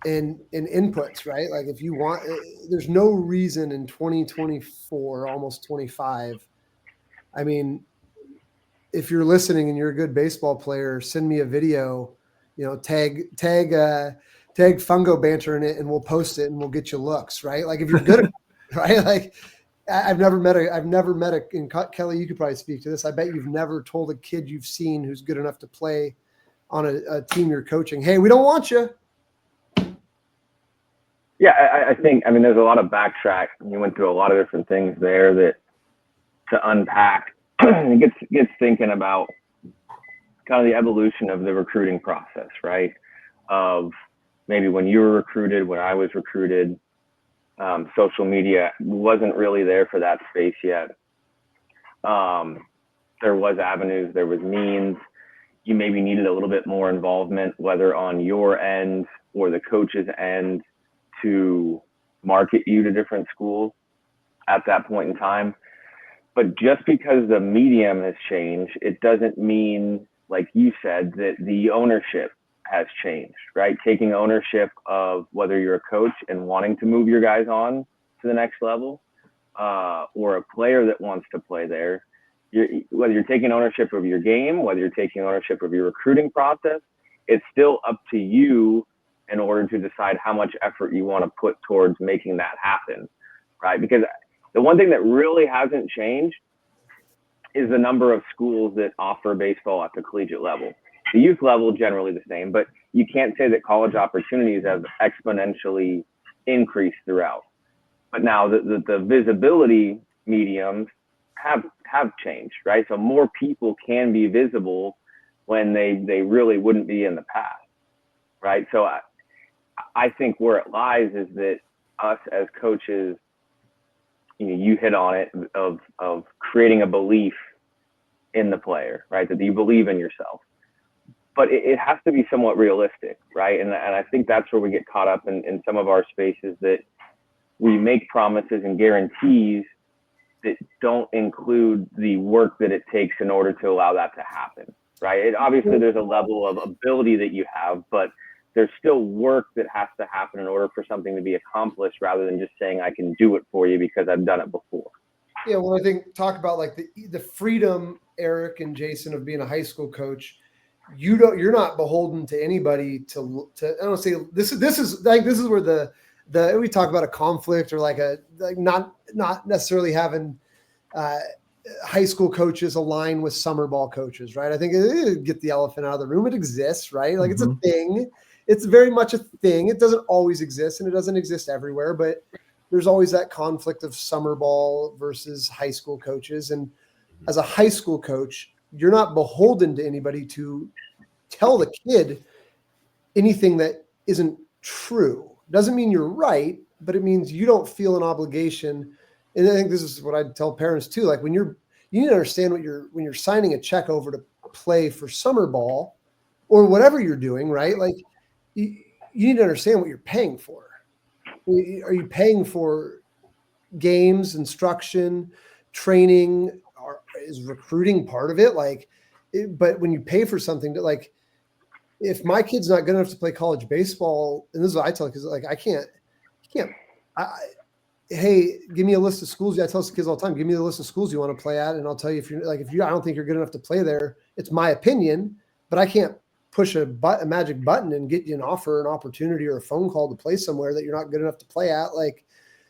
and inputs, right? Like, if you want, there's no reason in 2024, almost 25. I mean, if you're listening and you're a good baseball player, send me a video, tag Fungo Banter in it, and we'll post it and we'll get you looks, right? Like, if you're good, right? Like, I've never met and Kelly, you could probably speak to this. I bet you've never told a kid you've seen who's good enough to play on a team you're coaching, hey, we don't want you. Yeah, I think, there's a lot of backtrack. You went through a lot of different things there that to unpack. It gets thinking about kind of the evolution of the recruiting process, right? Of maybe when you were recruited, when I was recruited, social media wasn't really there for that space yet. There was avenues, there was means. You maybe needed a little bit more involvement, whether on your end or the coach's end, to market you to different schools at that point in time. But just because the medium has changed, it doesn't mean, like you said, that the ownership has changed, right? Taking ownership of whether you're a coach and wanting to move your guys on to the next level, or a player that wants to play there. Whether you're taking ownership of your game, whether you're taking ownership of your recruiting process, it's still up to you in order to decide how much effort you want to put towards making that happen, right? Because the one thing that really hasn't changed is the number of schools that offer baseball at the collegiate level. The youth level, generally the same, but you can't say that college opportunities have exponentially increased throughout. But now the visibility mediums have changed, right? So more people can be visible when they really wouldn't be in the past, right? So I think where it lies is that us as coaches, you hit on it, of creating a belief in the player, right? That you believe in yourself. But it has to be somewhat realistic, right? And I think that's where we get caught up in some of our spaces, that we make promises and guarantees that don't include the work that it takes in order to allow that to happen, right? Obviously, there's a level of ability that you have, but there's still work that has to happen in order for something to be accomplished, rather than just saying, I can do it for you because I've done it before. Yeah, well, I think talk about like the freedom, Eric and Jason, of being a high school coach. You're not beholden to anybody to I don't say this is where the we talk about a conflict, or like not necessarily having high school coaches align with summer ball coaches, right? I think get the elephant out of the room. It exists, right? Like, it's a thing. It's very much a thing. It doesn't always exist, and it doesn't exist everywhere, but there's always that conflict of summer ball versus high school coaches. And as a high school coach, you're not beholden to anybody to tell the kid anything that isn't true. Doesn't mean you're right, but it means you don't feel an obligation. And I think this is what I tell parents too. Like, when you you need to understand when you're signing a check over to play for summer ball or whatever you're doing, right? Like you need to understand what you're paying for. Are you paying for games, instruction, training? Is recruiting part of it? But when you pay for something that, like, if my kid's not good enough to play college baseball, and this is what I tell kids, like, hey, give me a list of schools. I tell kids all the time, give me the list of schools you want to play at, and I'll tell you I don't think you're good enough to play there. It's my opinion, but I can't push a magic button and get you an offer, an opportunity, or a phone call to play somewhere that you're not good enough to play at.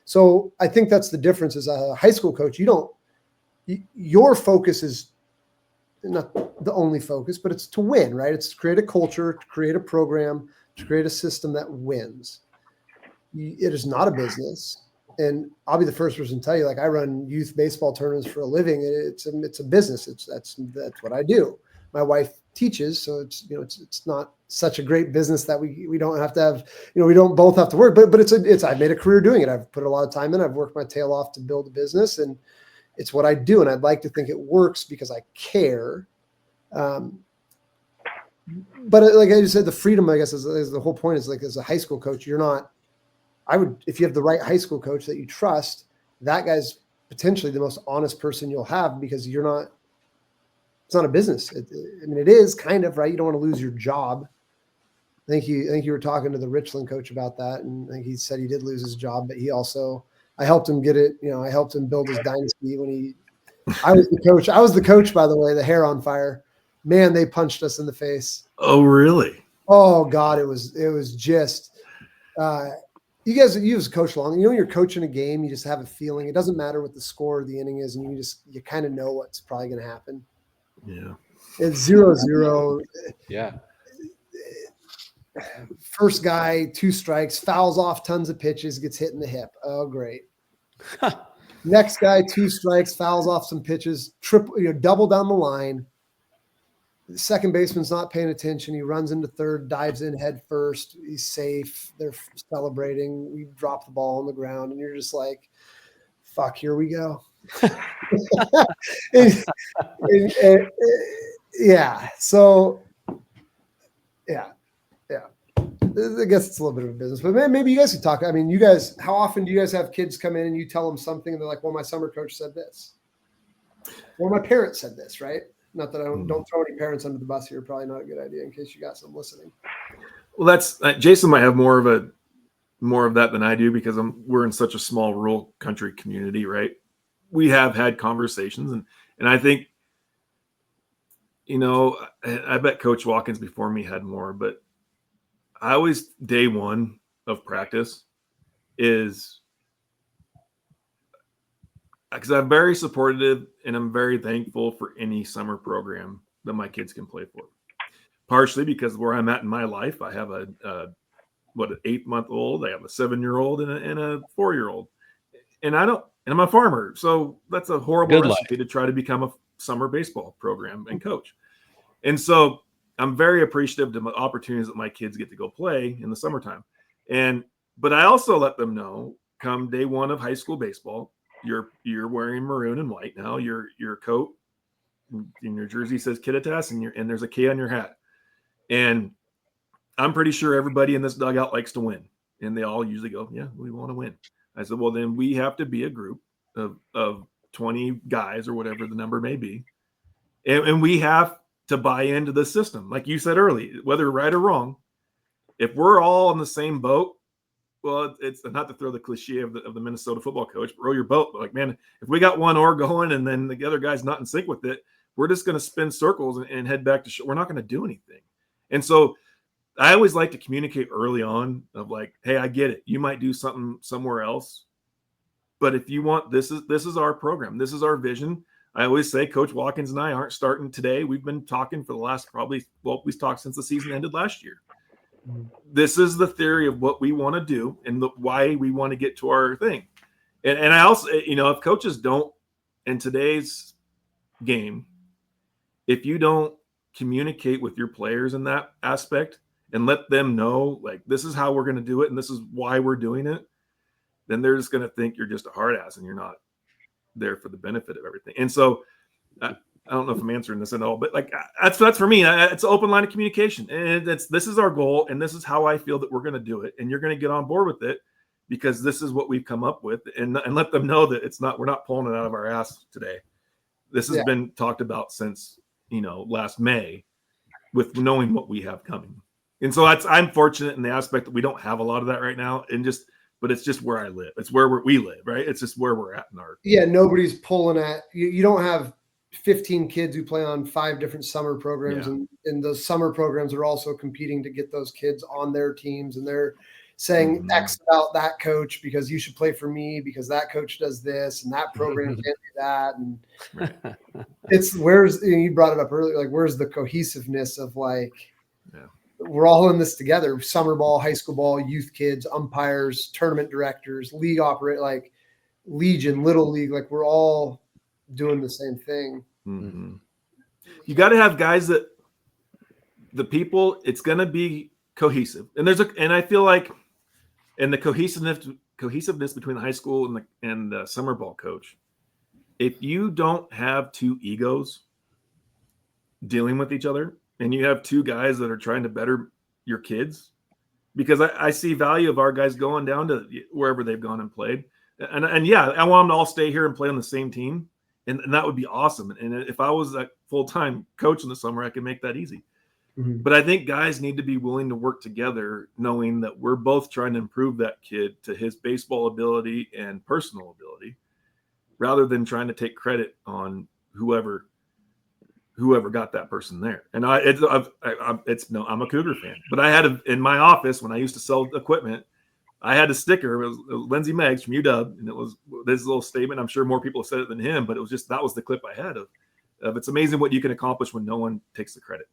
So I think that's the difference. As a high school coach, your focus is not the only focus, but it's to win, right? It's to create a culture, to create a program, to create a system that wins. It is not a business. And I'll be the first person to tell you, like, I run youth baseball tournaments for a living. It's a business. That's what I do. My wife teaches, so it's not such a great business that we don't have to have, we don't both have to work, but I've made a career doing it. I've put a lot of time in. I've worked my tail off to build a business, and it's what I do. And I'd like to think it works because I care. But like I just said, the freedom, I guess, is the whole point. Is like, as a high school coach, if you have the right high school coach that you trust, that guy's potentially the most honest person you'll have, because it's not a business. It is kind of, right. You don't want to lose your job. I think you were talking to the Richland coach about that. And I think he said he did lose his job, but I helped him get it. I helped him build his dynasty I was the coach, by the way, the hair on fire, man, they punched us in the face. Oh, really? Oh God. It was just, you as a coach long, when you're coaching a game, you just have a feeling. It doesn't matter what the score of the inning is. And you kind of know what's probably going to happen. Yeah. It's 0-0. Yeah. First guy, 2 strikes, fouls off tons of pitches, gets hit in the hip. Oh, great. Next guy, 2 strikes, fouls off some pitches, double down the line. The second baseman's not paying attention. He runs into third, dives in head first. He's safe. They're celebrating. We drop the ball on the ground, and you're just like, fuck, here we go. Yeah. So, yeah. I guess it's a little bit of a business, but maybe you guys could talk. How often do you guys have kids come in and you tell them something and they're like, well, my summer coach said this, or my parents said this, right? Not that I don't throw any parents under the bus here. Probably not a good idea in case you got some listening. Well, that's Jason might have more of that than I do, because we're in such a small rural country community, right? We have had conversations, and I think, I bet Coach Watkins before me had more, but I always, day one of practice is, because I'm very supportive and I'm very thankful for any summer program that my kids can play for. Partially because where I'm at in my life, I have an 8-month-old, I have a 7-year-old and a 4-year-old, and I'm a farmer, so that's a horrible recipe to try to become a summer baseball program and coach. And so I'm very appreciative of the opportunities that my kids get to go play in the summertime. But I also let them know, come day one of high school baseball, you're wearing maroon and white now. Your coat in your jersey says Kittitas, and there's a K on your hat. And I'm pretty sure everybody in this dugout likes to win. And they all usually go, yeah, we want to win. I said, well, then we have to be a group of 20 guys or whatever the number may be. And we have to buy into the system. Like you said early, whether right or wrong, if we're all in the same boat, well, it's not to throw the cliche of the Minnesota football coach, row your boat. But like, man, if we got one oar going and then the other guy's not in sync with it, we're just going to spin circles and head back to shore. We're not going to do anything. And so I always like to communicate early on of like, hey, I get it. You might do something somewhere else, but if you want, this is our program. This is our vision. I always say Coach Watkins and I aren't starting today. We've been talking for the last we've talked since the season ended last year. This is the theory of what we want to do and why we want to get to our thing. And I also, if coaches don't, in today's game, if you don't communicate with your players in that aspect and let them know, like, this is how we're going to do it and this is why we're doing it, then they're just going to think you're just a hard ass and you're not there for the benefit of everything. And so I don't know if I'm answering this at all, but like that's for me. It's an open line of communication, and this is our goal, and this is how I feel that we're going to do it, and you're going to get on board with it because this is what we've come up with, and let them know that we're not pulling it out of our ass today. This has been talked about since last May, with knowing what we have coming, and so I'm fortunate in the aspect that we don't have a lot of that right now, but it's just where I live. It's where we live, right? It's just where we're at in our. Yeah, nobody's pulling at you. don't have 15 kids who play on 5 different summer programs, and those summer programs are also competing to get those kids on their teams, and they're saying X about that coach because you should play for me because that coach does this and that program can't do that. And it's you brought it up earlier, like where's the cohesiveness of like we're all in this together, summer ball, high school ball, youth kids, umpires, tournament directors, league operate, like Legion, Little League, like we're all doing the same thing. Mm-hmm. You got to have guys that it's going to be cohesive, and I feel like, and the cohesiveness between the high school and the summer ball coach. If you don't have 2 egos dealing with each other, and you have 2 guys that are trying to better your kids, because I see value of our guys going down to wherever they've gone and played, and I want them to all stay here and play on the same team. And that would be awesome. And if I was a full-time coach in the summer, I could make that easy. Mm-hmm. But I think guys need to be willing to work together, knowing that we're both trying to improve that kid to his baseball ability and personal ability, rather than trying to take credit on whoever got that person there. And I'm a Cougar fan, but I had in my office when I used to sell equipment, I had a sticker. It was Lindsey Meggs from UW, and it was this little statement. I'm sure more people have said it than him, but it was just that was the clip I had of it's amazing what you can accomplish when no one takes the credit.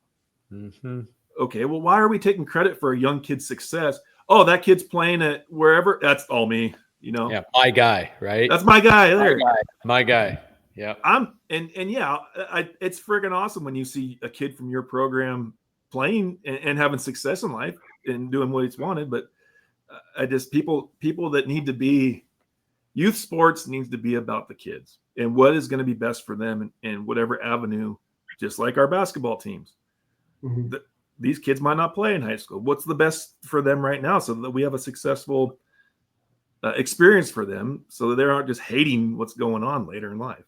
Mm-hmm. Okay, well, why are we taking credit for a young kid's success? Oh, that kid's playing at wherever. That's all me, Yeah, my guy, right? That's my guy there. My guy. Yeah. It's friggin' awesome when you see a kid from your program playing and having success in life and doing what he's wanted, but. People that need to be youth sports needs to be about the kids and what is going to be best for them in whatever avenue, just like our basketball teams. Mm-hmm. These kids might not play in high school. What's the best for them right now so that we have a successful experience for them so that they aren't just hating what's going on later in life.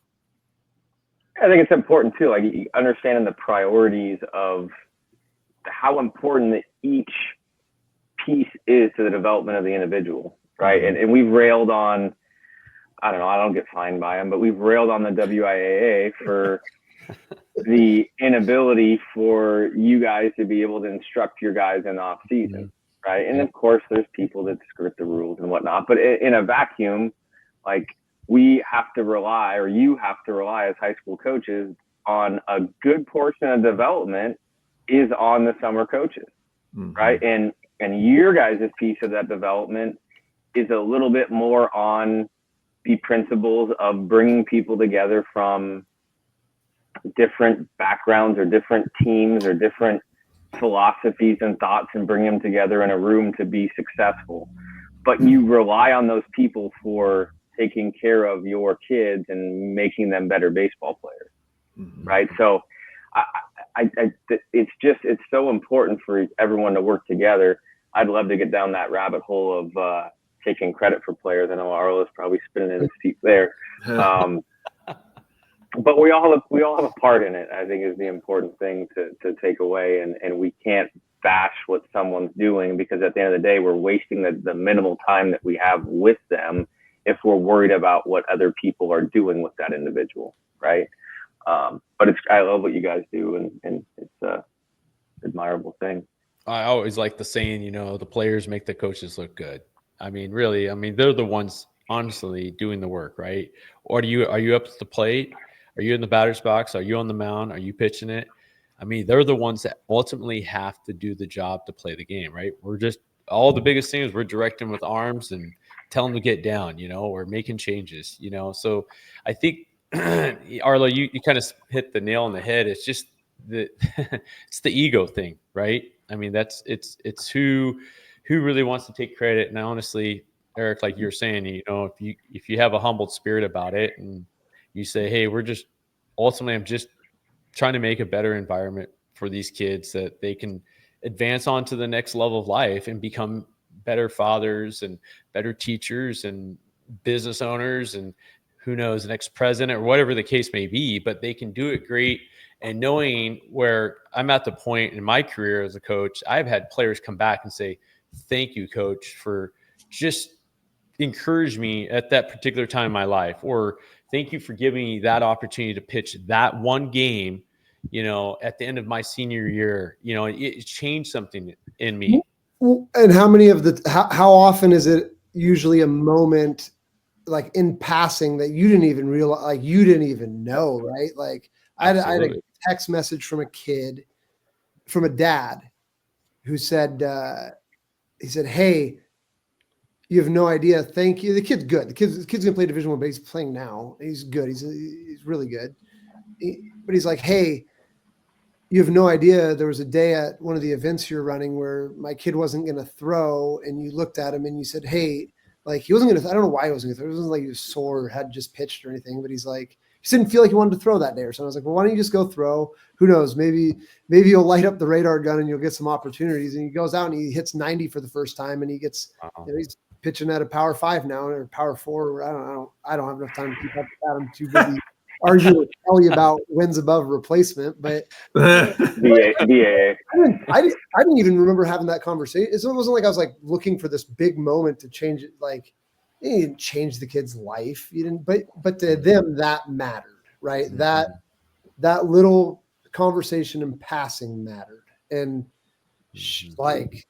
I think it's important too, like understanding the priorities of how important each piece is to the development of the individual, right? And we've railed on, I don't get fined by them, but we've railed on the WIAA for the inability for you guys to be able to instruct your guys in off season, right? And of course there's people that skirt the rules and whatnot, but in a vacuum, like we have to rely, or you have to rely as high school coaches on a good portion of development is on the summer coaches, right? And your guys' piece of that development is a little bit more on the principles of bringing people together from different backgrounds or different teams or different philosophies and thoughts and bring them together in a room to be successful. But you rely on those people for taking care of your kids and making them better baseball players, right? So it's so important for everyone to work together. I'd love to get down that rabbit hole of taking credit for players. I know Arlo's probably spinning in his seat there. But we all have a part in it, I think, is the important thing to take away. And we can't bash what someone's doing, because at the end of the day, we're wasting the minimal time that we have with them if we're worried about what other people are doing with that individual, right? But I love what you guys do, and it's an admirable thing. I always like the saying, the players make the coaches look good. I mean, really, they're the ones honestly doing the work, right? Or are you up to the plate? Are you in the batter's box? Are you on the mound? Are you pitching it? They're the ones that ultimately have to do the job to play the game, right? We're just, all the biggest things, we're directing with arms and telling them to get down, or making changes, So I think, Arlo, you kind of hit the nail on the head. It's just it's the ego thing, right? It's who really wants to take credit. And honestly, Eric, like you're saying, if you have a humbled spirit about it and you say, hey, we're just ultimately I'm just trying to make a better environment for these kids that they can advance on to the next level of life and become better fathers and better teachers and business owners and who knows, next president or whatever the case may be, but they can do it great. And knowing where I'm at the point in my career as a coach, I've had players come back and say, thank you, coach, for just encourage me at that particular time in my life, or thank you for giving me that opportunity to pitch that one game, at the end of my senior year. It changed something in me. And how often is it usually a moment like in passing that you didn't even realize, like you didn't even know, right? Like I had a text message from a dad who said, he said, "Hey, you have no idea. Thank you." The kid's good. The kid's gonna play Division I, but he's playing now. He's good. He's really good. But he's like, "Hey, you have no idea. There was a day at one of the events you're running where my kid wasn't going to throw, and you looked at him and you said, hey, like he wasn't going to. I don't know why he wasn't going to throw. It wasn't like he was sore or had just pitched or anything. But he's like, he just didn't feel like he wanted to throw that day or something." I was like, "Well, why don't you just go throw? Who knows? Maybe you'll light up the radar gun and you'll get some opportunities." And he goes out and he hits 90 for the first time, and he gets. He's pitching at a Power 5 now or Power 4. I don't have enough time to keep up with that. I'm too busy arguing with Kelly about wins above replacement, but BA. I didn't even remember having that conversation. It wasn't like I was like looking for this big moment to change it. Like it didn't change the kid's life. You didn't, but to them that mattered, right? Mm-hmm. That little conversation in passing mattered, and like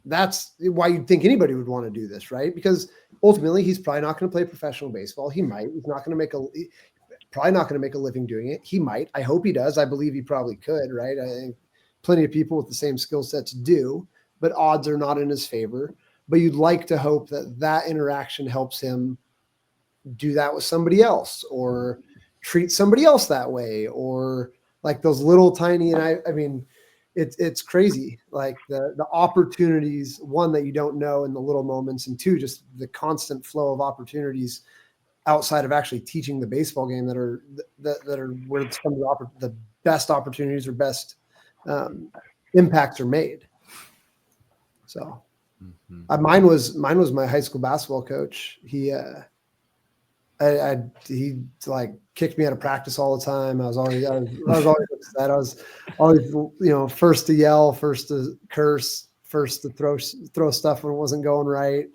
that's why you'd think anybody would want to do this, right? Because ultimately he's probably not going to play professional baseball. He might. He's not going to make probably not going to make a living doing it. He might. I hope he does. I believe he probably could, right? I think plenty of people with the same skill sets do, but odds are not in his favor. But you'd like to hope that interaction helps him do that with somebody else or treat somebody else that way, or like those little tiny, and I mean, it's crazy. Like the opportunities, one, that you don't know in the little moments, and two, just the constant flow of opportunities outside of actually teaching the baseball game that are where some of the best opportunities or best impacts are made. So mine was my high school basketball coach. He like kicked me out of practice all the time. I was always upset. I was always, first to yell, first to curse, first to throw stuff when it wasn't going right.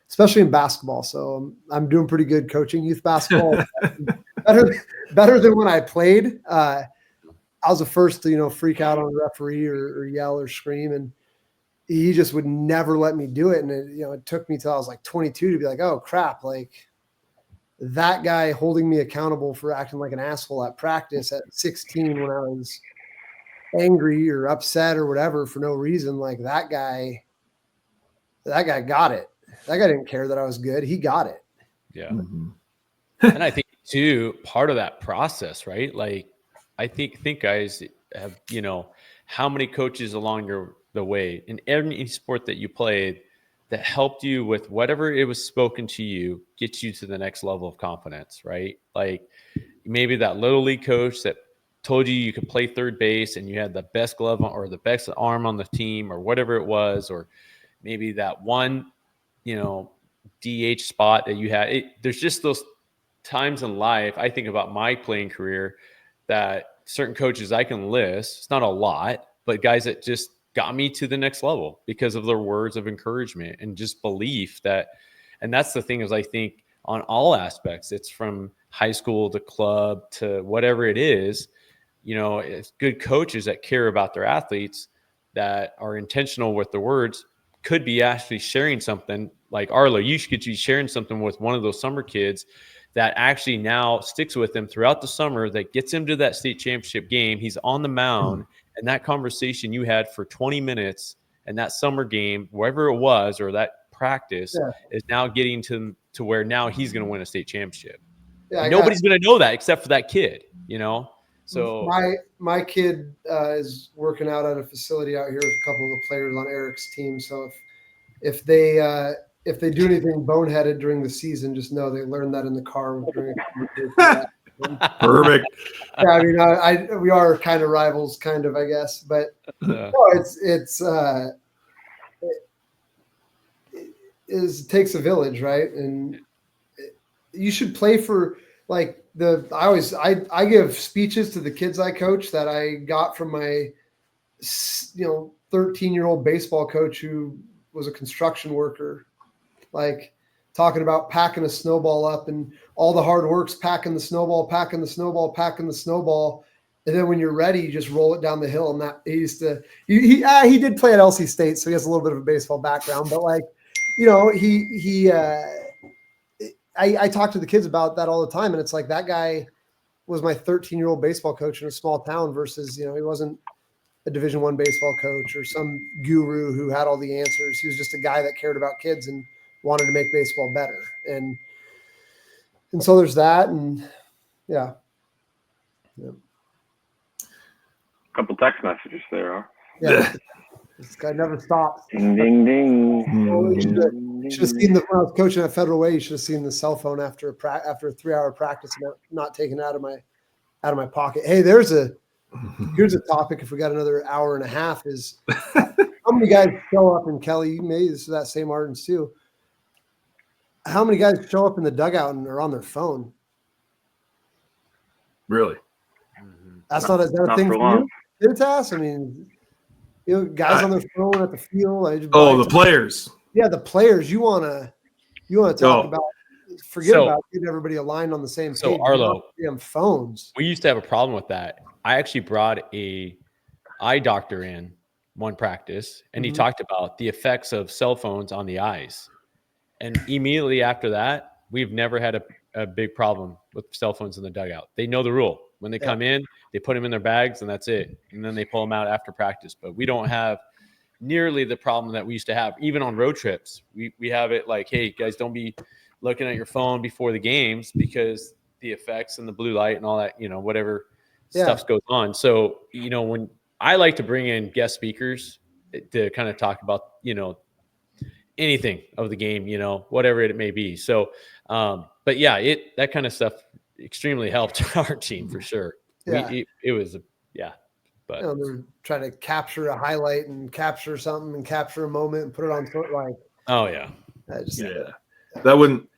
Especially in basketball. So I'm doing pretty good coaching youth basketball. better than when I played. I was the first to, freak out on a referee or yell or scream. And he just would never let me do it. And it took me till I was like 22 to be like, oh crap. Like that guy holding me accountable for acting like an asshole at practice at 16 when I was angry or upset or whatever for no reason. Like that guy got it. That guy didn't care that I was good. He got it. Yeah. Mm-hmm. And I think too, part of that process, right? Like I think guys have, how many coaches along the way in every sport that you played that helped you with whatever it was spoken to you, get you to the next level of confidence, right? Like maybe that little league coach that told you could play third base and you had the best glove or the best arm on the team or whatever it was, or maybe that one, DH spot that you had. There's just those times in life. I think about my playing career that certain coaches I can list, it's not a lot, but guys that just got me to the next level because of their words of encouragement and just belief that, and that's the thing is I think on all aspects, it's from high school to club to whatever it is, it's good coaches that care about their athletes that are intentional with the words could be actually sharing something like Arlo. You could be sharing something with one of those summer kids that actually now sticks with him throughout the summer, that gets him to that state championship game. He's on the mound, and that conversation you had for 20 minutes and that summer game, wherever it was, or that practice is now getting to where now he's going to win a state championship. Yeah, nobody's going to know that except for that kid, So my kid is working out at a facility out here with a couple of the players on Eric's team. So if they do anything boneheaded during the season, just know they learned that in the car during a conversation. Perfect. Yeah, I mean, we are kind of rivals, kind of, I guess, but no, it takes a village, right? And you should play for like I give speeches to the kids I coach that I got from my 13-year-old baseball coach who was a construction worker, like talking about packing a snowball up and all the hard work's packing the snowball, and then when you're ready, you just roll it down the hill. And that he did play at LC State, so he has a little bit of a baseball background, but like, I talk to the kids about that all the time, and it's like that guy was my 13-year-old baseball coach in a small town versus, he wasn't a Division I baseball coach or some guru who had all the answers. He was just a guy that cared about kids and wanted to make baseball better. And so there's that, and yeah. Couple text messages there, huh? Yeah. This guy never stops. Ding, ding, ding. You should have seen when I was coaching at Federal Way. You should have seen the cell phone after a 3-hour practice, not taken out of my pocket. Hey, here's a topic. If we got another hour and a half, is how many guys show up? And Kelly, maybe this is that same Ardens too. How many guys show up in the dugout and are on their phone? Really? That's not a thing for you, Vitas? I mean, guys on their phone at the field. The players. Yeah, the players. You want to talk about? Forget about getting everybody aligned on the same page. So Arlo, phones. We used to have a problem with that. I actually brought a eye doctor in one practice, and he talked about the effects of cell phones on the eyes. And immediately after that, we've never had a big problem with cell phones in the dugout. They know the rule. When they come in, they put them in their bags, and that's it. And then they pull them out after practice. But we don't have nearly the problem that we used to have. Even on road trips, we have it like, hey, guys, don't be looking at your phone before the games because the effects and the blue light and all that, whatever stuff goes on. So, when I like to bring in guest speakers to kind of talk about, anything of the game, whatever it may be. So, but yeah, that kind of stuff extremely helped our team for sure. Yeah. It was, but they're trying to capture a highlight and capture something and capture a moment and put it on like. Oh yeah. That wouldn't,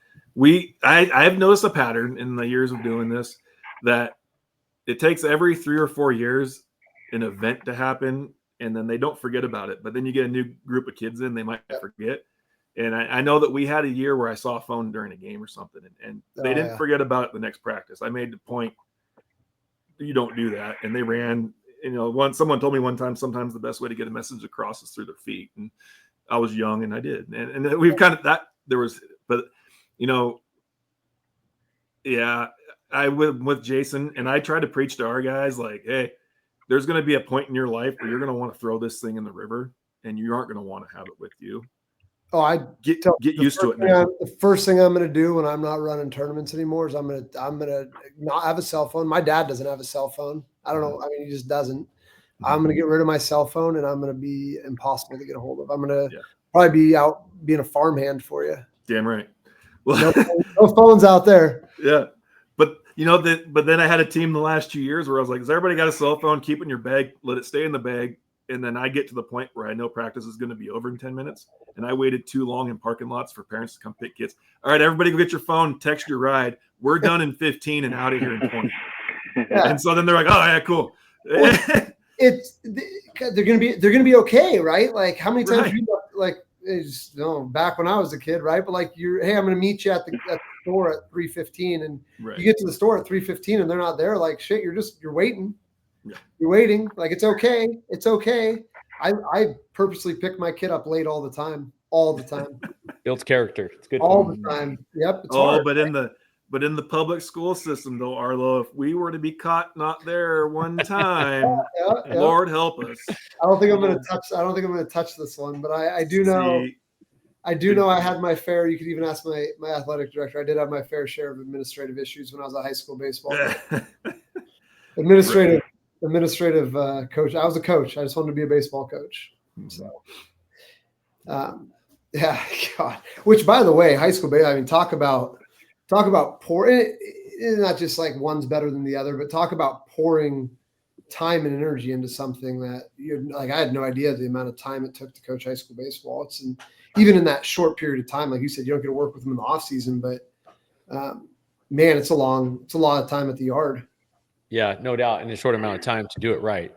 I've noticed a pattern in the years of doing this that it takes every 3 or 4 years an event to happen, and then they don't forget about it. But then you get a new group of kids in, they might forget. And I know that we had a year where I saw a phone during a game or something, and they didn't forget about it the next practice. I made the point, you don't do that. And they ran, someone told me one time, sometimes the best way to get a message across is through their feet. And I was young and I did. And we've kind of I went with Jason, and I tried to preach to our guys like, hey, there's going to be a point in your life where you're going to want to throw this thing in the river, and you aren't going to want to have it with you. Oh, I get used to it now. The first thing I'm going to do when I'm not running tournaments anymore is I'm going to not have a cell phone. My dad doesn't have a cell phone. I don't know. I mean, he just doesn't. I'm going to get rid of my cell phone, and I'm going to be impossible to get a hold of. I'm going to probably be out being a farmhand for you. Damn right. Well, no phones out there. Yeah. But but then I had a team the last 2 years where I was like, has everybody got a cell phone? Keep it in your bag, let it stay in the bag. And then I get to the point where I know practice is going to be over in 10 minutes. And I waited too long in parking lots for parents to come pick kids. All right, everybody go get your phone, text your ride. We're done in 15 and out of here in 20. Yeah. And so then they're like, oh yeah, cool. Well, they're gonna be okay, right? Like how many times back when I was a kid, right? But like hey, I'm gonna meet you at the store at 3:15, and you get to the store at 3:15 and they're not there. Like shit, you're waiting. Yeah. You're waiting. Like it's okay. It's okay. I purposely pick my kid up late all the time. Builds character. It's good. All the time. Yep. It's hard. But in the public school system, though, Arlo, if we were to be caught not there one time, Lord help us. I don't think I'm going to touch this one, but I do know. I do know I had my fair. You could even ask my athletic director. I did have my fair share of administrative issues when I was a high school baseball. Administrative coach. I was a coach. I just wanted to be a baseball coach. So, God. Which, by the way, high school baseball. I mean, talk about poor. not just like one's better than the other, but talk about pouring time and energy into something that I had no idea the amount of time it took to coach high school baseball. Even in that short period of time, like you said, you don't get to work with them in the off season, but man, it's a lot of time at the yard. Yeah, no doubt. In a short amount of time to do it right.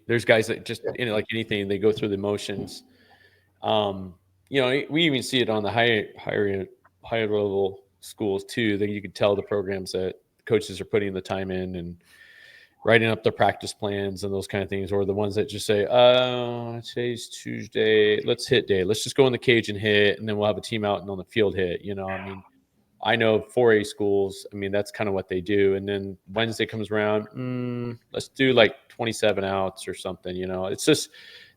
There's guys that just, like anything, they go through the motions. We even see it on the higher level schools too, that you can tell the programs that coaches are putting the time in and writing up their practice plans and those kind of things, or the ones that just say, today's Tuesday, let's hit day. Let's just go in the cage and hit, and then we'll have a team out and on the field hit. I know 4A schools, that's kind of what they do. And then Wednesday comes around, let's do like 27 outs or something, It's just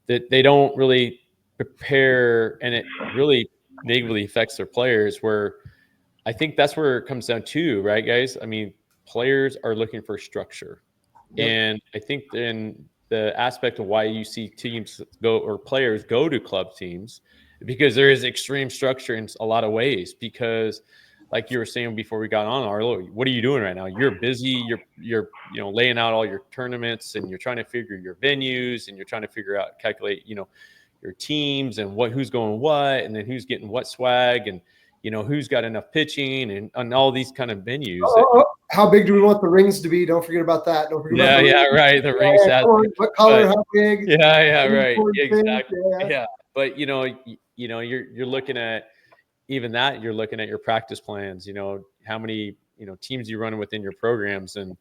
that they don't really prepare, and it really negatively affects their players, where I think that's where it comes down to, right, guys? Players are looking for structure. Yep. And I think in the aspect of why you see teams players go to club teams, because there is extreme structure in a lot of ways. Because like you were saying before we got on, Arlo, what are you doing right now? You're busy. You're laying out all your tournaments, and you're trying to figure your venues, and you're trying to calculate, your teams and who's going what, and then who's getting what swag, and who's got enough pitching, and all these kind of venues. How big do we want the rings to be? Don't forget about that. Don't forget about right. The rings. What color? How big? Right. Exactly. Yeah. But you're looking at even that. You're looking at your practice plans. How many teams you run within your programs, and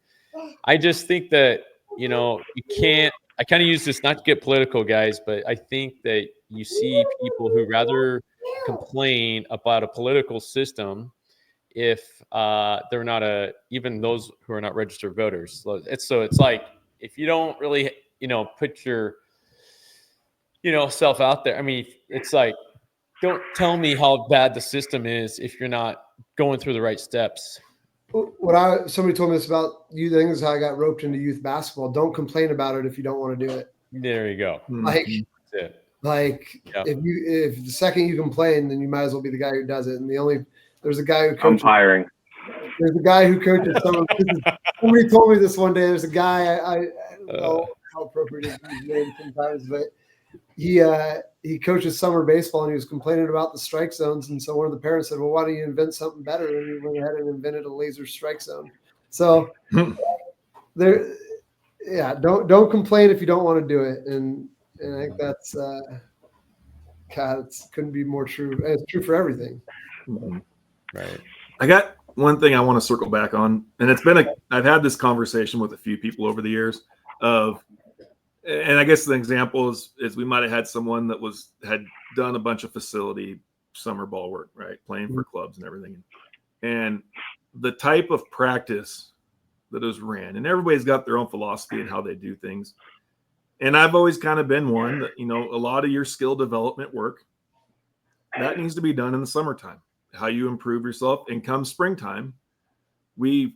I just think that you can't. I kind of use this not to get political, guys, but I think that you see people who rather complain about a political system if they're not even those who are not registered voters. It's like, if you don't really put your self out there, it's like, don't tell me how bad the system is if you're not going through the right steps. Somebody told me this about youth. I think this is how I got roped into youth basketball. Don't complain about it if you don't want to do it. There you go. That's it. If the second you complain, then you might as well be the guy who does it. And there's a guy who coaches. Umpiring. There's a guy who coaches somebody told me this one day. There's a guy, I don't know how appropriate it is his name sometimes, but he coaches summer baseball, and he was complaining about the strike zones. And so one of the parents said, well, why don't you invent something better? And he went ahead and invented a laser strike zone. So don't complain if you don't want to do it. And I think that's it couldn't be more true. It's true for everything. Right. I got one thing I want to circle back on, and I've had this conversation with a few people over the years and I guess the example is we might have had someone that had done a bunch of facility summer ball work, right? Playing for clubs and everything. And the type of practice that was ran, and everybody's got their own philosophy and how they do things. And I've always kind of been one that, a lot of your skill development work, that needs to be done in the summertime, how you improve yourself. And come springtime, we're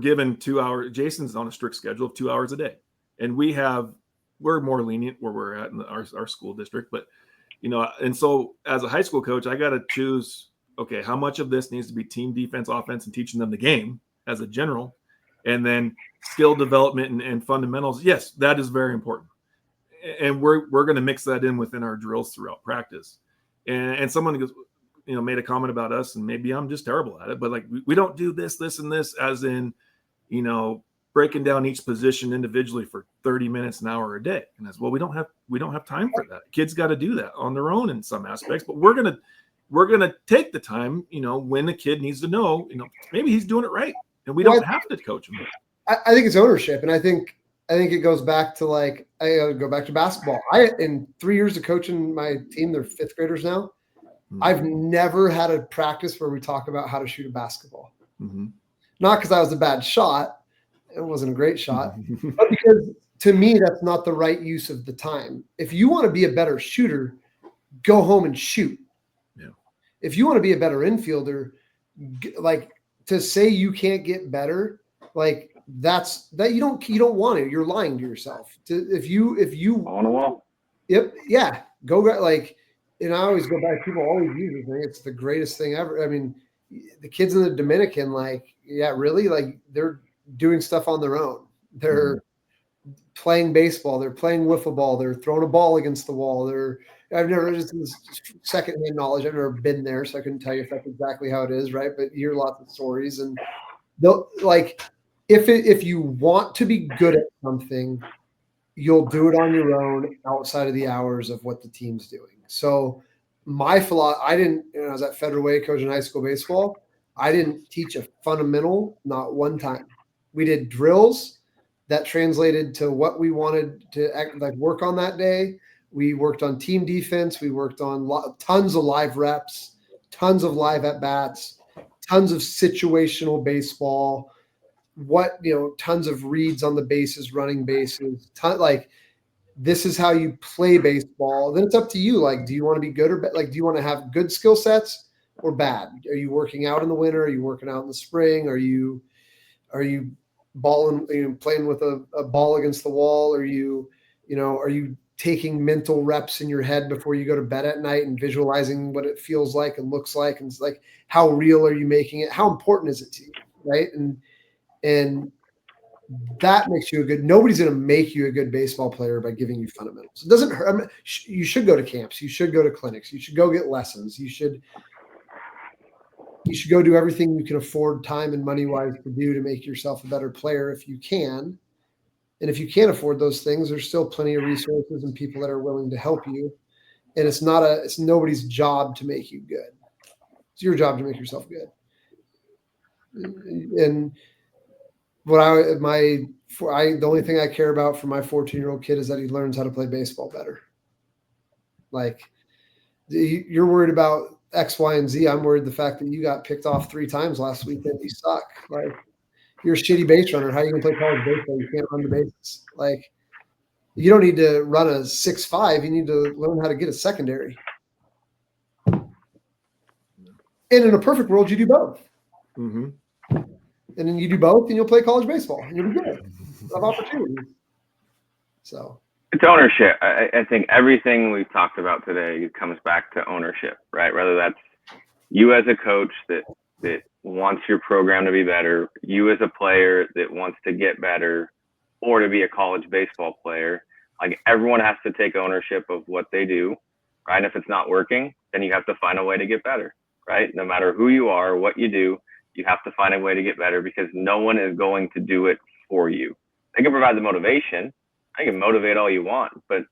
given 2 hours. Jason's on a strict schedule of 2 hours a day. And we're more lenient where we're at in our school district. But, and so as a high school coach, I got to choose, okay, how much of this needs to be team defense, offense, and teaching them the game as a general, and then skill development and fundamentals. Yes, that is very important. And we're going to mix that in within our drills throughout practice. And someone goes, made a comment about us, and maybe I'm just terrible at it, but like, we don't do this, and this, as in, breaking down each position individually for 30 minutes, an hour a day. And as well, we don't have time for that. Kids got to do that on their own in some aspects, but we're going to take the time, when the kid needs to know, maybe he's doing it right, and we don't have to coach him. I think it's ownership. And I think it goes back to I go back to basketball. In 3 years of coaching my team, they're fifth graders now. Mm-hmm. I've never had a practice where we talk about how to shoot a basketball. Mm-hmm. Not because I was a bad shot. It wasn't a great shot, but because to me, that's not the right use of the time. If you want to be a better shooter, go home and shoot. Yeah. If you want to be a better infielder, to say you can't get better, that's you don't want to. You're lying to yourself. If you on a wall. Yep. Yeah. Go and I always go back. People always use it. It's the greatest thing ever. the kids in the Dominican, like, yeah, really, like they're doing stuff on their own. They're playing baseball. They're playing wiffle ball. They're throwing a ball against the wall. I've never, just secondhand knowledge. I've never been there, so I couldn't tell you if that's exactly how it is, right? But you hear lots of stories, and they'll, like, if you want to be good at something, you'll do it on your own outside of the hours of what the team's doing. So my philosophy, I was at Federal Way coaching high school baseball. I didn't teach a fundamental, not one time. We did drills that translated to what we wanted to work on that day. We worked on team defense. We worked on tons of live reps, tons of live at bats, tons of situational baseball, tons of reads on the bases, running bases, this is how you play baseball. Then it's up to you. Like, do you want to be good or bad? Like, do you want to have good skill sets or bad? Are you working out in the winter? Are you working out in the spring? Are you balling, playing with a ball against the wall? Are you taking mental reps in your head before you go to bed at night and visualizing what it feels like and looks like? And it's like, how real are you making it? How important is it to you? Right. And that makes you nobody's going to make you a good baseball player by giving you fundamentals. It doesn't hurt. I mean, you should go to camps. You should go to clinics. You should go get lessons. You should go do everything you can afford time and money wise to do to make yourself a better player if you can. And if you can't afford those things, there's still plenty of resources and people that are willing to help you. And it's nobody's job to make you good. It's your job to make yourself good. And the only thing I care about for my 14-year-old kid is that he learns how to play baseball better. Like, you're worried about X, Y, and Z. I'm worried the fact that you got picked off 3 times last weekend. You suck. Like, you're a shitty base runner. How are you going to play college baseball? You can't run the bases. Like, you don't need to run a 6.5. You need to learn how to get a secondary. And in a perfect world, you do both. Mm-hmm. And then you do both, and you'll play college baseball, and you'll be good. You'll have opportunities. So it's ownership. I think everything we've talked about today comes back to ownership, right? Whether that's you as a coach that wants your program to be better, you as a player that wants to get better, or to be a college baseball player. Like, everyone has to take ownership of what they do, right? And if it's not working, then you have to find a way to get better, right? No matter who you are, what you do, you have to find a way to get better, because no one is going to do it for you. They can provide the motivation. I can motivate all you want, but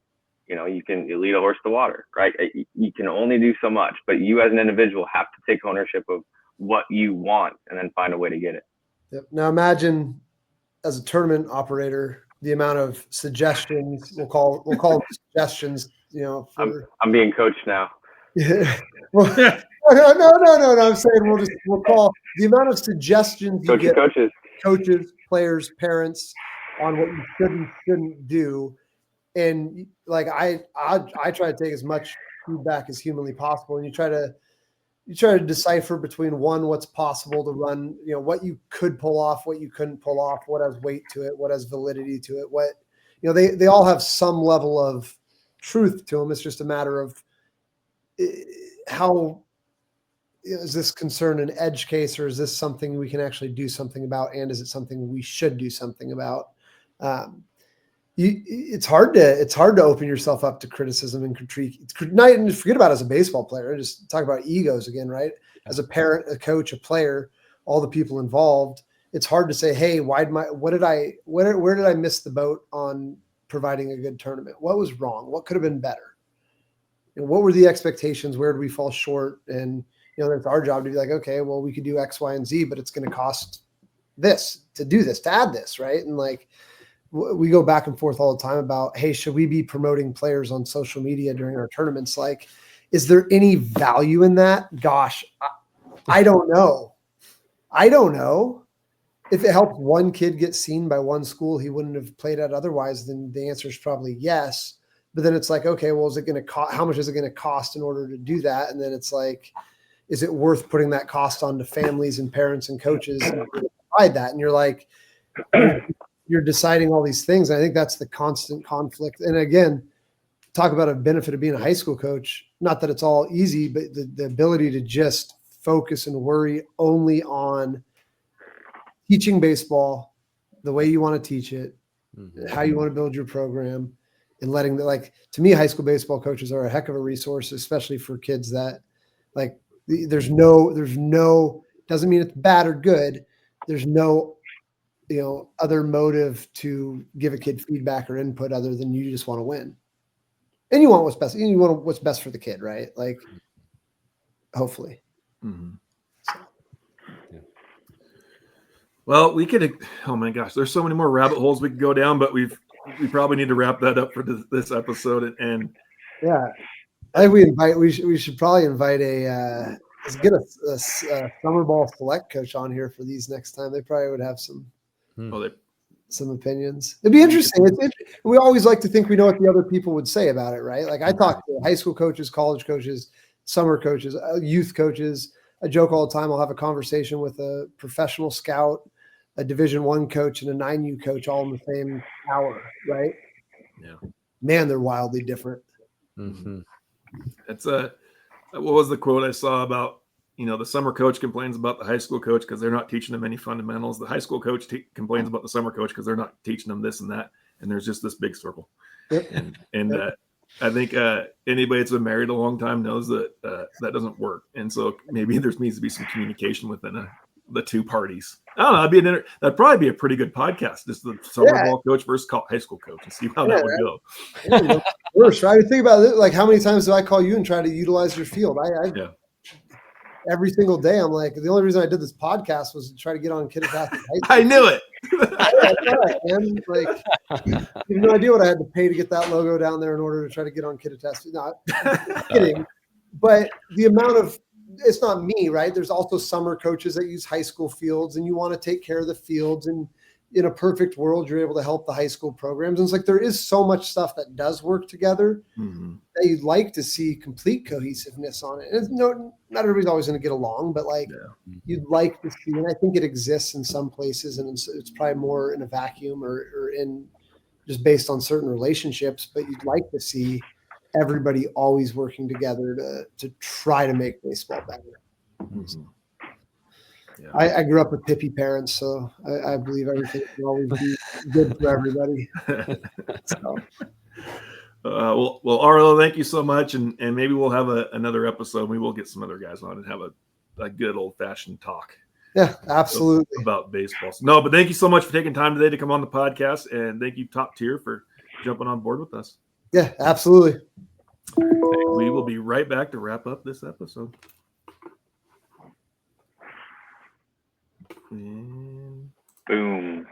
you lead a horse to water, right? You can only do so much, but you as an individual have to take ownership of what you want and then find a way to get it. Yep. Now imagine, as a tournament operator, the amount of suggestions, we'll call them suggestions, I'm being coached now. Yeah. Well, no. I'm saying we'll call the amount of suggestions you get, coaches, players, parents, on what you shouldn't do. And like, I try to take as much feedback as humanly possible, and you try to decipher between what's possible to run, what you could pull off, what you couldn't pull off, what has weight to it, what has validity to it, they all have some level of truth to them. It's just a matter of how is this concern an edge case, or is this something we can actually do something about? And is it something we should do something about? It's hard to open yourself up to criticism and critique. And forget about it as a baseball player. Just talk about egos again, right? As a parent, a coach, a player, all the people involved. It's hard to say, hey, where did I miss the boat on providing a good tournament? What was wrong? What could have been better? What were the expectations? Where did we fall short? And it's our job to be like, okay, well, we could do X, Y, and Z, but it's going to cost this to do this, to add this, right? And like, we go back and forth all the time about, hey, should we be promoting players on social media during our tournaments? Like, is there any value in that? Gosh, I don't know. If it helped one kid get seen by one school he wouldn't have played at otherwise, then the answer is probably yes. But then it's like, okay, well, is it going to cost? How much is it going to cost in order to do that? And then it's like, is it worth putting that cost onto families and parents and coaches and provide that? And you're like, you're deciding all these things. And I think that's the constant conflict. And again, talk about a benefit of being a high school coach. Not that it's all easy, but the ability to just focus and worry only on teaching baseball the way you want to teach it, how you want to build your program, and letting to me, high school baseball coaches are a heck of a resource, especially for kids that there's no doesn't mean it's bad or good. There's no other motive to give a kid feedback or input other than you just want to win. And you want what's best. You want what's best for the kid, right? Hopefully. Mm-hmm. So. Yeah. Well, we could. Oh my gosh, there's so many more rabbit holes we could go down, but we probably need to wrap that up for this episode. And yeah, I think we should probably invite let's get a summer ball select coach on here for these next time. They probably would have some opinions. It'd be interesting. We always like to think we know what the other people would say about it, right? Like I talk to high school coaches, college coaches, summer coaches, youth coaches. I joke all the time. I'll have a conversation with a professional scout, a Division I coach, and a 9U coach all in the same hour, right? Yeah. Man, they're wildly different. Mm-hmm. It's what was the quote I saw about, the summer coach complains about the high school coach because they're not teaching them any fundamentals. The high school coach complains about the summer coach because they're not teaching them this and that. And there's just this big circle. Yep. And I think anybody that's been married a long time knows that that doesn't work. And so maybe there needs to be some communication within the two parties. I don't know. That'd probably be a pretty good podcast. Just the summer ball coach versus high school coach, and see how that would go. Yeah, worse, right? Think about it. Like, how many times do I call you and try to utilize your field? Every single day, I'm like, the only reason I did this podcast was to try to get on Kittitas. I knew it. You have no idea what I had to pay to get that logo down there in order to try to get on Kittitas. Not kidding, but the amount of it's not me, right? There's also summer coaches that use high school fields, and you want to take care of the fields. And in a perfect world, you're able to help the high school programs. And it's like there is so much stuff that does work together that you'd like to see complete cohesiveness on it. And not everybody's always going to get along, but you'd like to see, and I think it exists in some places, and it's probably more in a vacuum or in just based on certain relationships, but you'd like to see everybody always working together to try to make baseball better. Mm-hmm. Yeah. I grew up with hippie parents, so I believe everything can always be good for everybody. So. Well, Arlo, thank you so much, and maybe we'll have another episode. We will get some other guys on and have a good old-fashioned talk. Yeah, absolutely. About baseball. No, but thank you so much for taking time today to come on the podcast, and thank you, Top Tier, for jumping on board with us. Yeah, absolutely. We will be right back to wrap up this episode. And boom.